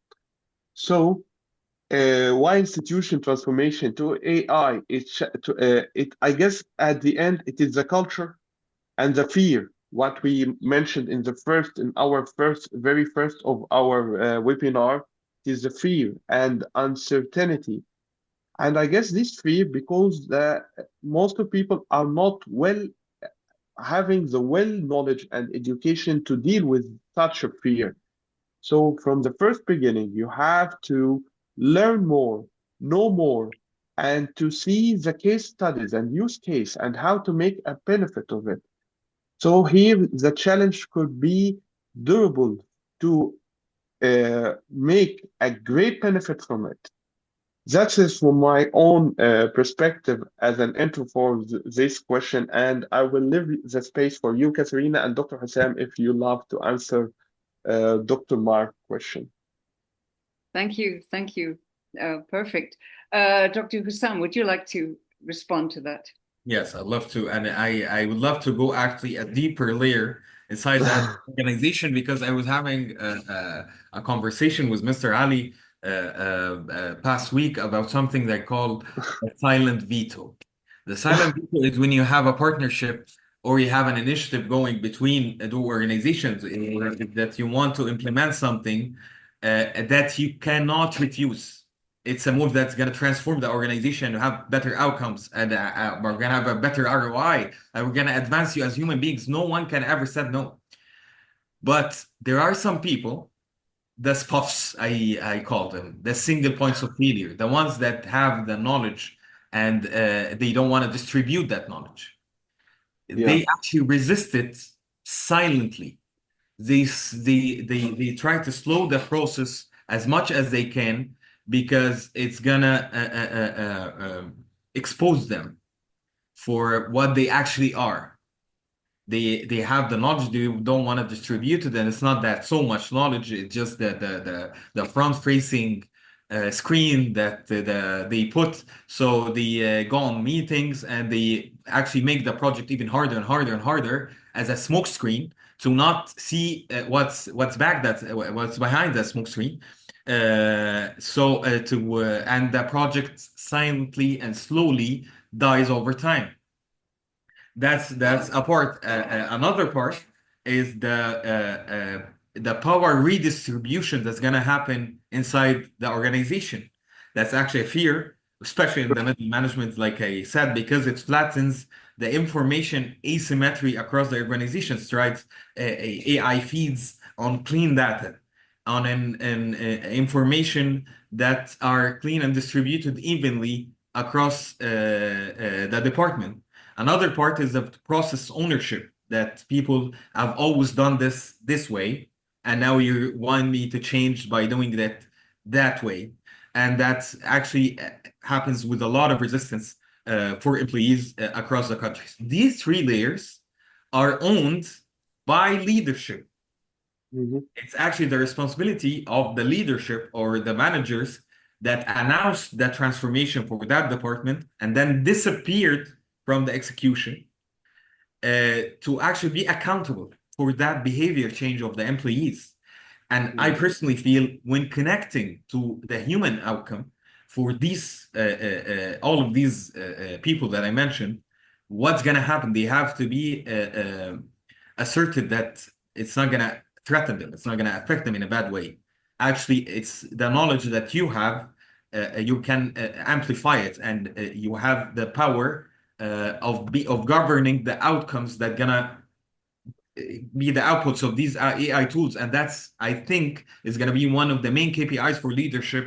So, why institution transformation to AI? I guess at the end, it is the culture and the fear. What we mentioned in our very first of our webinar is the fear and uncertainty. And I guess this fear because most of people are not having the knowledge and education to deal with such a fear. So from the first beginning, you have to learn more, know more, and to see the case studies and use case and how to make a benefit of it. So here the challenge could be durable to make a great benefit from it. That is from my own perspective as an intro for this question, and I will leave the space for you, Katarina, and Dr. Hussam, if you love to answer Dr. Mark's question. Thank you. Thank you. Perfect. Dr. Hussam, would you like to respond to that? Yes, I'd love to. And I would love to go actually a deeper layer inside that organization, because I was having a conversation with Mr. Ali past week about something they call a silent veto. The silent veto is when you have a partnership or you have an initiative going between two organizations that you want to implement something that you cannot refuse. It's a move that's going to transform the organization to have better outcomes, and we're going to have a better ROI, and we're going to advance you as human beings. No one can ever say no. But there are some people, the spuffs, I call them, the single points of failure, the ones that have the knowledge and they don't want to distribute that knowledge. Yeah. They actually resist it silently. They try to slow the process as much as they can, because it's gonna expose them for what they actually are. They have the knowledge, they don't want to distribute it, and it's not that so much knowledge, it's just the front facing screen that they put. So they go on meetings and they actually make the project even harder and harder and harder as a smoke screen to not see what's what's behind that smoke screen. And the project silently and slowly dies over time. That's a part. Another part is the power redistribution that's going to happen inside the organization. That's actually a fear, especially in the middle management, like I said, because it flattens the information asymmetry across the organizations, right? AI feeds on clean data, on information that are clean and distributed evenly across the department. Another part is the process ownership, that people have always done this way, and now you want me to change by doing that way. And that actually happens with a lot of resistance for employees across the countries. These three layers are owned by leadership. Mhm. It's actually the responsibility of the leadership or the managers that announced that transformation for that department and then disappeared from the execution to actually be accountable for that behavior change of the employees. And I personally feel when connecting to the human outcome for these all of these people that I mentioned, what's going to happen? They have to be asserted that it's not going to threaten them. It's not going to affect them in a bad way. Actually, it's the knowledge that you have. You can amplify it, and you have the power of governing the outcomes that gonna be the outputs of these AI tools. And that's, I think, is gonna be one of the main KPIs for leadership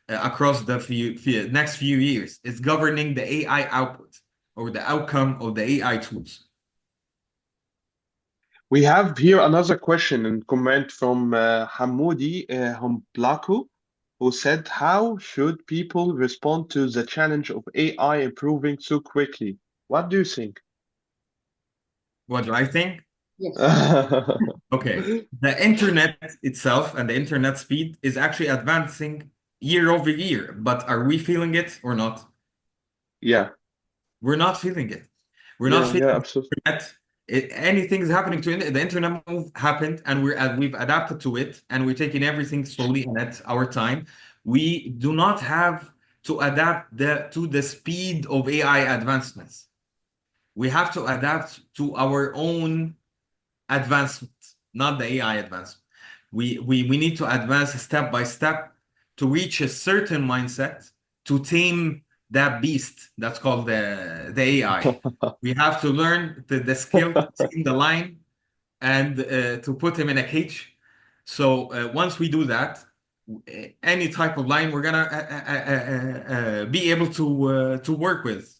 across the next few years. It's governing the AI output or the outcome of the AI tools. We have here another question and comment from Hamoudi Humplaku, who said, "How should people respond to the challenge of AI improving so quickly?" What do you think? What do I think? Yes. Okay. The internet itself and the internet speed is actually advancing year over year, but are we feeling it or not? Yeah, We're not feeling it. We're not feeling yeah, absolutely. it. Anything is happening to it. The internet move happened, and we've adapted to it, and we're taking everything slowly and at our time. We do not have to adapt to the speed of AI advancements. We have to adapt to our own advancement, not the AI advancement. We need to advance step by step to reach a certain mindset to tame that beast that's called the AI. We have to learn the skill to tame the lion and to put him in a cage. So once we do that, any type of line we're gonna be able to work with.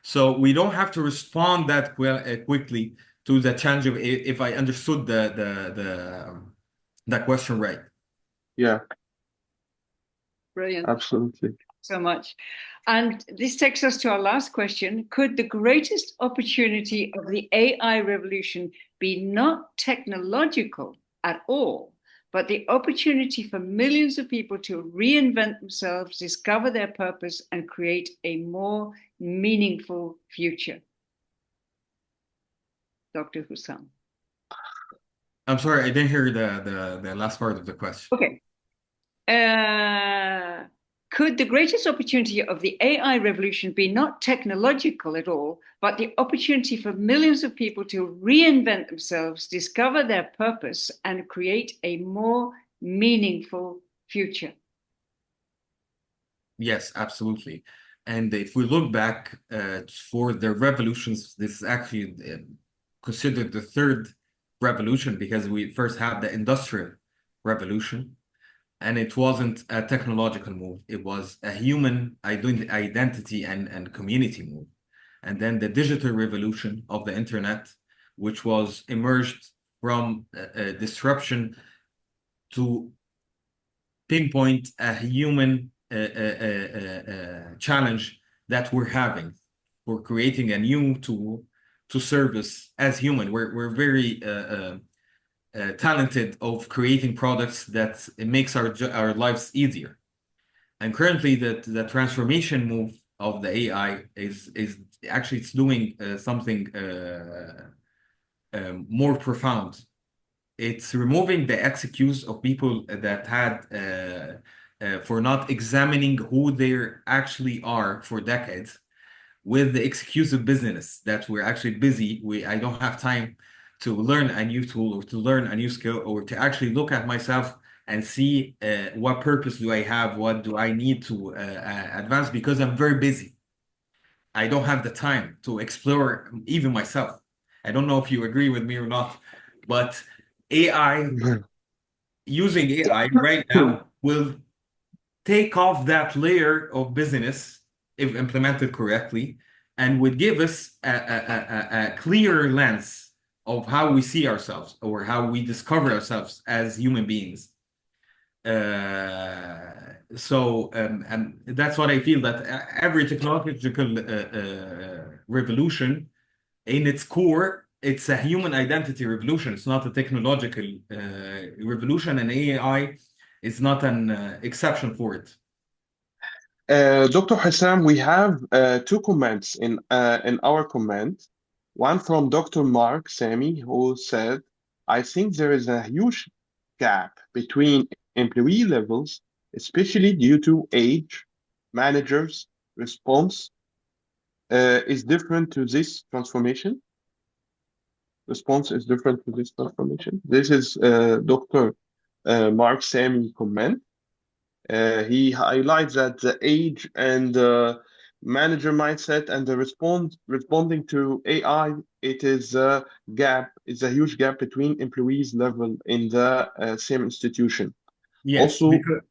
So we don't have to respond that quickly to the challenge of, if I understood the question right. Yeah, Brilliant. absolutely. so much. And this takes us to our last question. Could the greatest opportunity of the AI revolution be not technological at all, but the opportunity for millions of people to reinvent themselves, discover their purpose, and create a more meaningful future? Dr. Hussam. I'm sorry, I didn't hear the last part of the question. Okay. Could the greatest opportunity of the AI revolution be not technological at all, but the opportunity for millions of people to reinvent themselves, discover their purpose, and create a more meaningful future? Yes, absolutely. And if we look back for the revolutions, this is actually considered the third revolution, because we first had the Industrial Revolution, and it wasn't a technological move. It was a human identity and community move. And then the digital revolution of the internet, which was emerged from disruption to pinpoint a human challenge that we're having for creating a new tool to service as human. We're very talented of creating products that it makes our lives easier. And currently, the transformation move of the AI is actually it's doing something more profound. It's removing the excuse of people that had for not examining who they actually are for decades, with the excuse of business that we're actually busy. I don't have time to learn a new tool or to learn a new skill or to actually look at myself and see what purpose do I have, what do I need to advance, because I'm very busy. I don't have the time to explore even myself. I don't know if you agree with me or not, but using AI right now will take off that layer of business if implemented correctly, and would give us a clearer lens of how we see ourselves or how we discover ourselves as human beings. And that's what I feel, that every technological revolution, in its core, it's a human identity revolution. It's not a technological revolution, and AI is not an exception for it. Dr. Hassam, we have two comments in our comment. One from Dr. Mark Sami, who said, I think there is a huge gap between employee levels, especially due to age. Managers' response is different to this transformation. Response is different to this transformation. This is Dr. Mark Sami comment. He highlights that the age and manager mindset and the responding to AI, it is a gap, it's a huge gap between employees level in the same institution. Yes, Also, because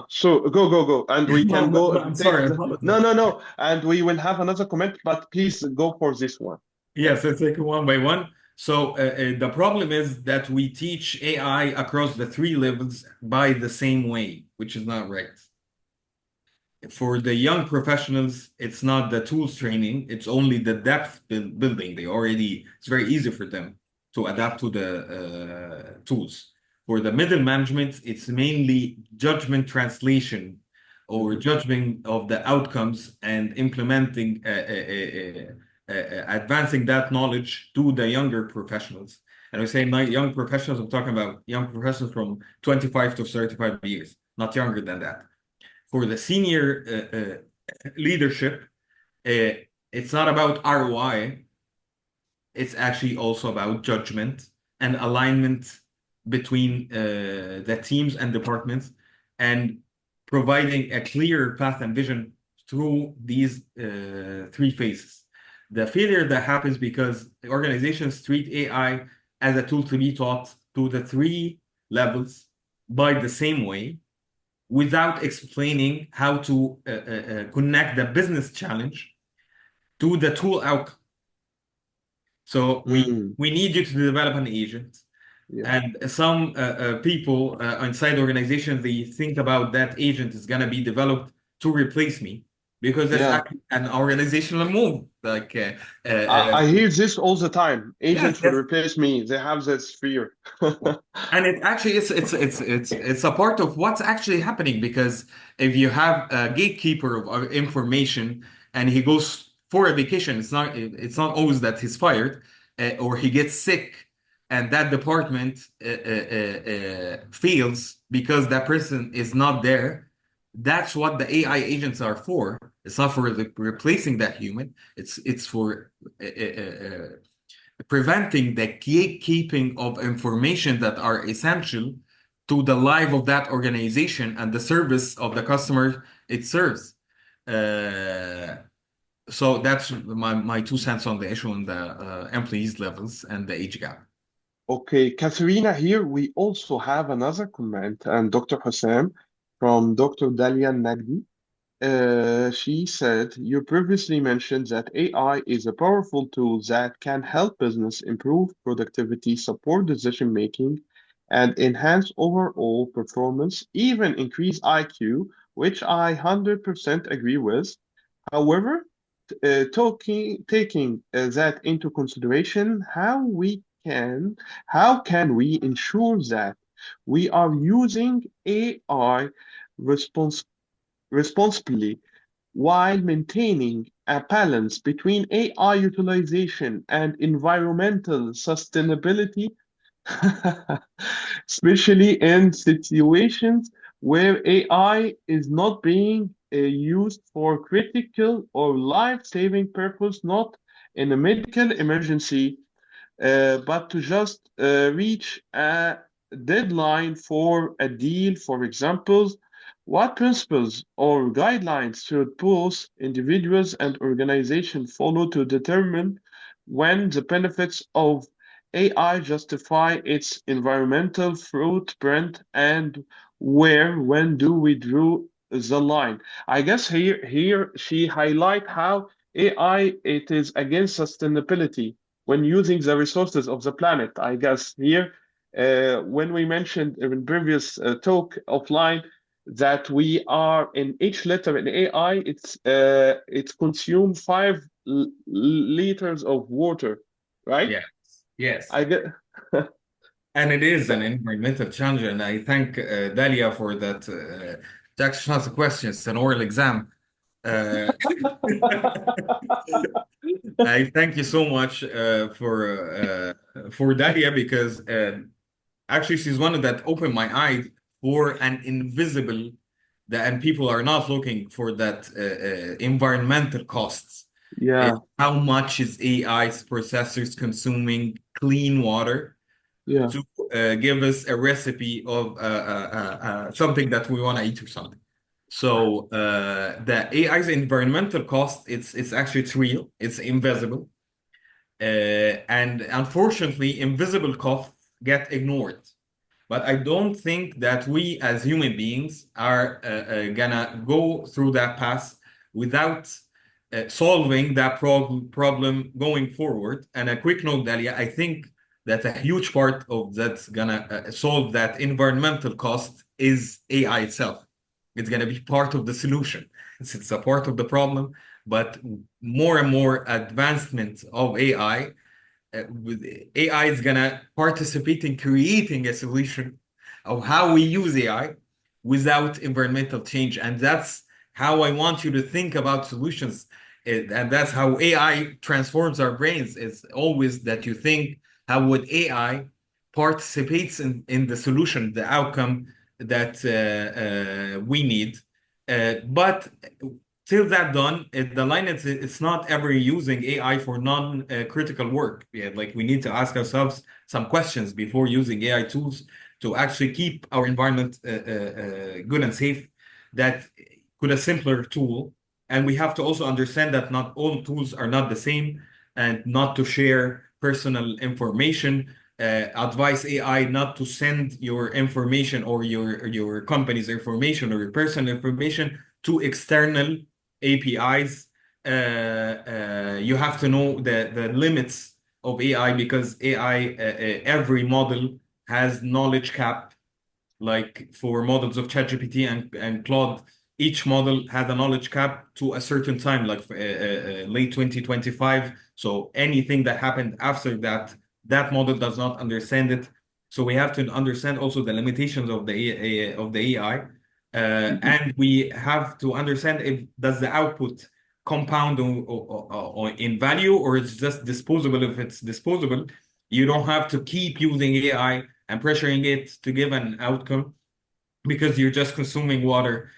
so go, and we can go. I'm sorry, I apologize. No, and we will have another comment, but please go for this one. Yes, let's take it one by one. So the problem is that we teach AI across the three levels by the same way, which is not right. For the young professionals, it's not the tools training, it's only the depth building. It's very easy for them to adapt to the tools. For the middle management, it's mainly judgment translation or judgment of the outcomes and implementing, advancing that knowledge to the younger professionals. And I say young professionals, I'm talking about young professionals from 25 to 35 years, not younger than that. For the senior leadership, it's not about ROI. It's actually also about judgment and alignment between the teams and departments, and providing a clear path and vision through these three phases. The failure that happens because organizations treat AI as a tool to be taught to the three levels by the same way, without explaining how to connect the business challenge to the tool outcome. So we need you to develop an agent. Yeah. And some people inside organizations, they think about that agent is going to be developed to replace me because that's Yeah. actually an organizational move. Like, I hear this all the time. yes, Agents will yes. replace me. They have this fear. And it actually it's a part of what's actually happening because if you have a gatekeeper of information and he goes for a vacation, it's not always that he's fired or he gets sick and that department fails because that person is not there. That's what the AI agents are for. It's not for replacing that human. It's for preventing the gatekeeping of information that are essential to the life of that organization and the service of the customer it serves. So that's my 2 cents on the issue on the employees levels and the age gap. Okay, Katarina, here we also have another comment, and Dr. Hussam from Dr. Dalia Nagdi. She said, you previously mentioned that AI is a powerful tool that can help business improve productivity, support decision making, and enhance overall performance, even increase IQ, which I 100% agree with. However, taking that into consideration, how can we ensure that we are using AI respons responsibly while maintaining a balance between AI utilization and environmental sustainability, especially in situations where AI is not being used for critical or life-saving purpose, not in a medical emergency, but to just reach a deadline for a deal, for example, what principles or guidelines should both individuals and organizations follow to determine when the benefits of AI justify its environmental footprint and when do we draw the line? I guess here she highlight how AI it is against sustainability when using the resources of the planet. I guess here, when we mentioned in previous talk offline that we are in each letter in AI, it's consumed 5 liters of water, right? Yes, yes. I get. And it is an environmental challenge. And I thank Dalia for that. It's actually not a question, it's an oral exam. Uh, I thank you so much for Dalia because actually she's one that opened my eyes for an invisible that and people are not looking for that environmental costs. Yeah, How much is AI's processors consuming clean water yeah, to give us a recipe of something that we want to eat or something. So the AI's environmental cost, it's real, it's invisible, and unfortunately, invisible costs get ignored. But I don't think that we as human beings are gonna go through that path without solving that problem going forward. And a quick note, Dalia, I think that a huge part of that's gonna solve that environmental cost is AI itself. It's gonna be part of the solution. It's a part of the problem, but more and more advancement of AI with AI is gonna participate in creating a solution of how we use AI without environmental change. And that's how I want you to think about solutions. And that's how AI transforms our brains. It's always that you think, how would AI participates in the solution, the outcome that we need. But till that done, the line is it's not ever using AI for non-critical work. Yeah, like we need to ask ourselves some questions before using AI tools to actually keep our environment good and safe. That could a simpler tool, and we have to also understand that not all tools are not the same, and not to share personal information. Advise AI not to send your information or your company's information or your personal information to external APIs. You have to know the limits of AI because AI, every model has knowledge cap. Like for models of ChatGPT and Claude, each model had a knowledge cap to a certain time, like late 2025. So anything that happened after that, that model does not understand it. So we have to understand also the limitations of the AI, and we have to understand if does the output compound or in value, or it's just disposable. If it's disposable, you don't have to keep using AI and pressuring it to give an outcome because you're just consuming water.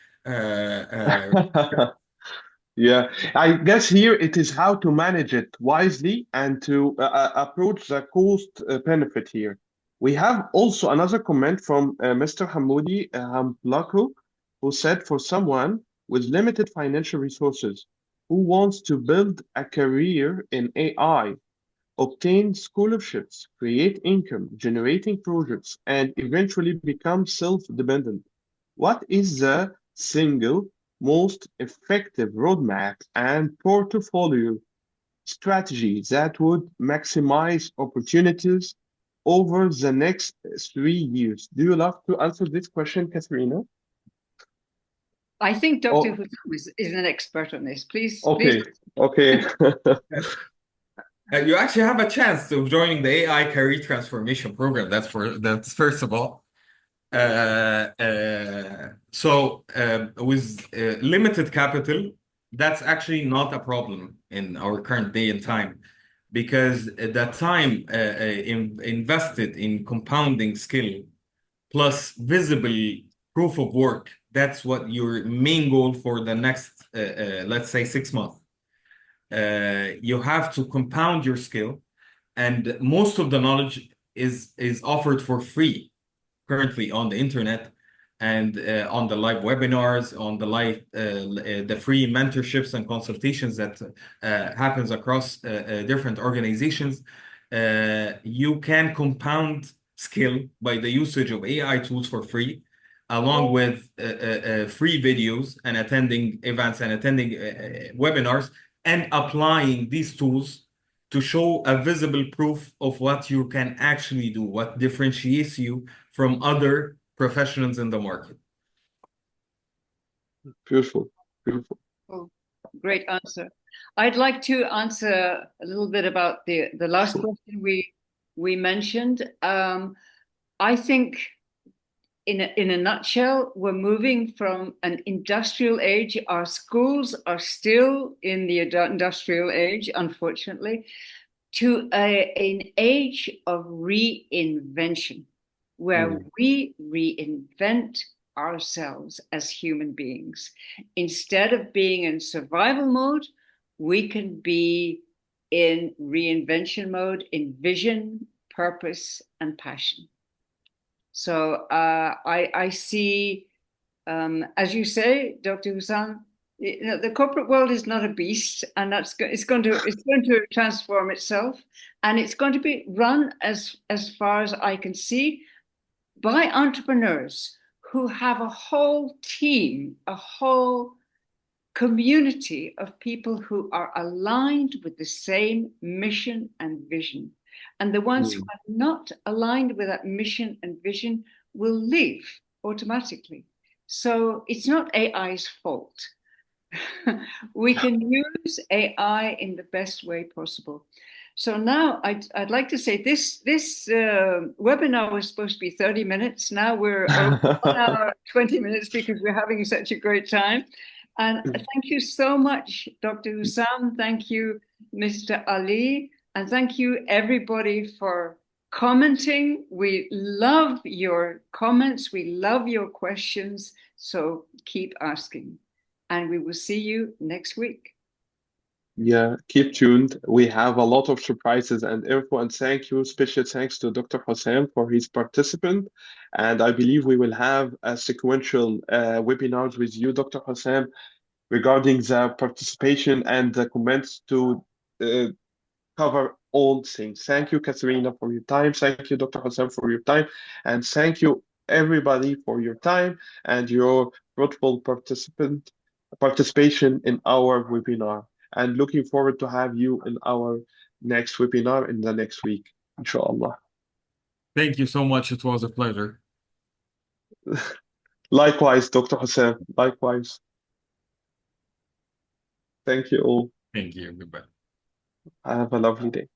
Yeah, I guess here it is how to manage it wisely and to approach the cost benefit here. We have also another comment from Mr. Hamoudi Hamplaku, who said, for someone with limited financial resources who wants to build a career in AI, obtain scholarships, create income, generating projects, and eventually become self-dependent, what is the single most effective roadmap and portfolio strategy that would maximize opportunities over the next 3 years? Do you love to answer this question, Katarina? I think Dr. Oh, Hussam is an expert on this. Please. okay, okay. You actually have a chance of joining the AI career transformation program. That's first of all. With limited capital, that's actually not a problem in our current day and time, because the time invested in compounding skill plus visible proof of work, that's what your main goal for the next, let's say, 6 months. You have to compound your skill, and most of the knowledge is offered for free currently on the internet, and on the live webinars, on the free mentorships and consultations that happens across different organizations. You can compound skill by the usage of AI tools for free, along with free videos and attending events and attending webinars, and applying these tools to show a visible proof of what you can actually do, what differentiates you from other professionals in the market. Beautiful, beautiful. Oh, great answer. I'd like to answer a little bit about the last question we mentioned. I think in a nutshell, we're moving from an industrial age. Our schools are still in the industrial age, unfortunately, to an age of reinvention, where we reinvent ourselves as human beings. Instead of being in survival mode, we can be in reinvention mode, in vision, purpose, and passion. So I see, as you say, Dr. Hussam, the corporate world is not a beast, and it's going to transform itself, and it's going to be run, as far as I can see, by entrepreneurs who have a whole team, a whole community of people who are aligned with the same mission and vision. And the ones who are not aligned with that mission and vision will leave automatically. So it's not AI's fault. We can use AI in the best way possible. So now I'd like to say this webinar was supposed to be 30 minutes. Now we're over 1 hour, 20 minutes, because we're having such a great time. And thank you so much, Dr. Hussam. Thank you, Mr. Ali. And thank you, everybody, for commenting. We love your comments. We love your questions. So keep asking. And we will see you next week. Yeah, keep tuned. We have a lot of surprises and info. And thank you, special thanks to Dr. Hussam for his participant. And I believe we will have a sequential webinars with you, Dr. Hussam, regarding the participation and the comments to cover all things. Thank you, Katarina, for your time. Thank you, Dr. Hussam, for your time. And thank you, everybody, for your time and your fruitful participation in our webinar. And looking forward to have you in our next webinar in the next week, inshallah. Thank you so much. It was a pleasure. Likewise, Dr. Hussam. Likewise. Thank you all. Thank you. Goodbye. Have a lovely day.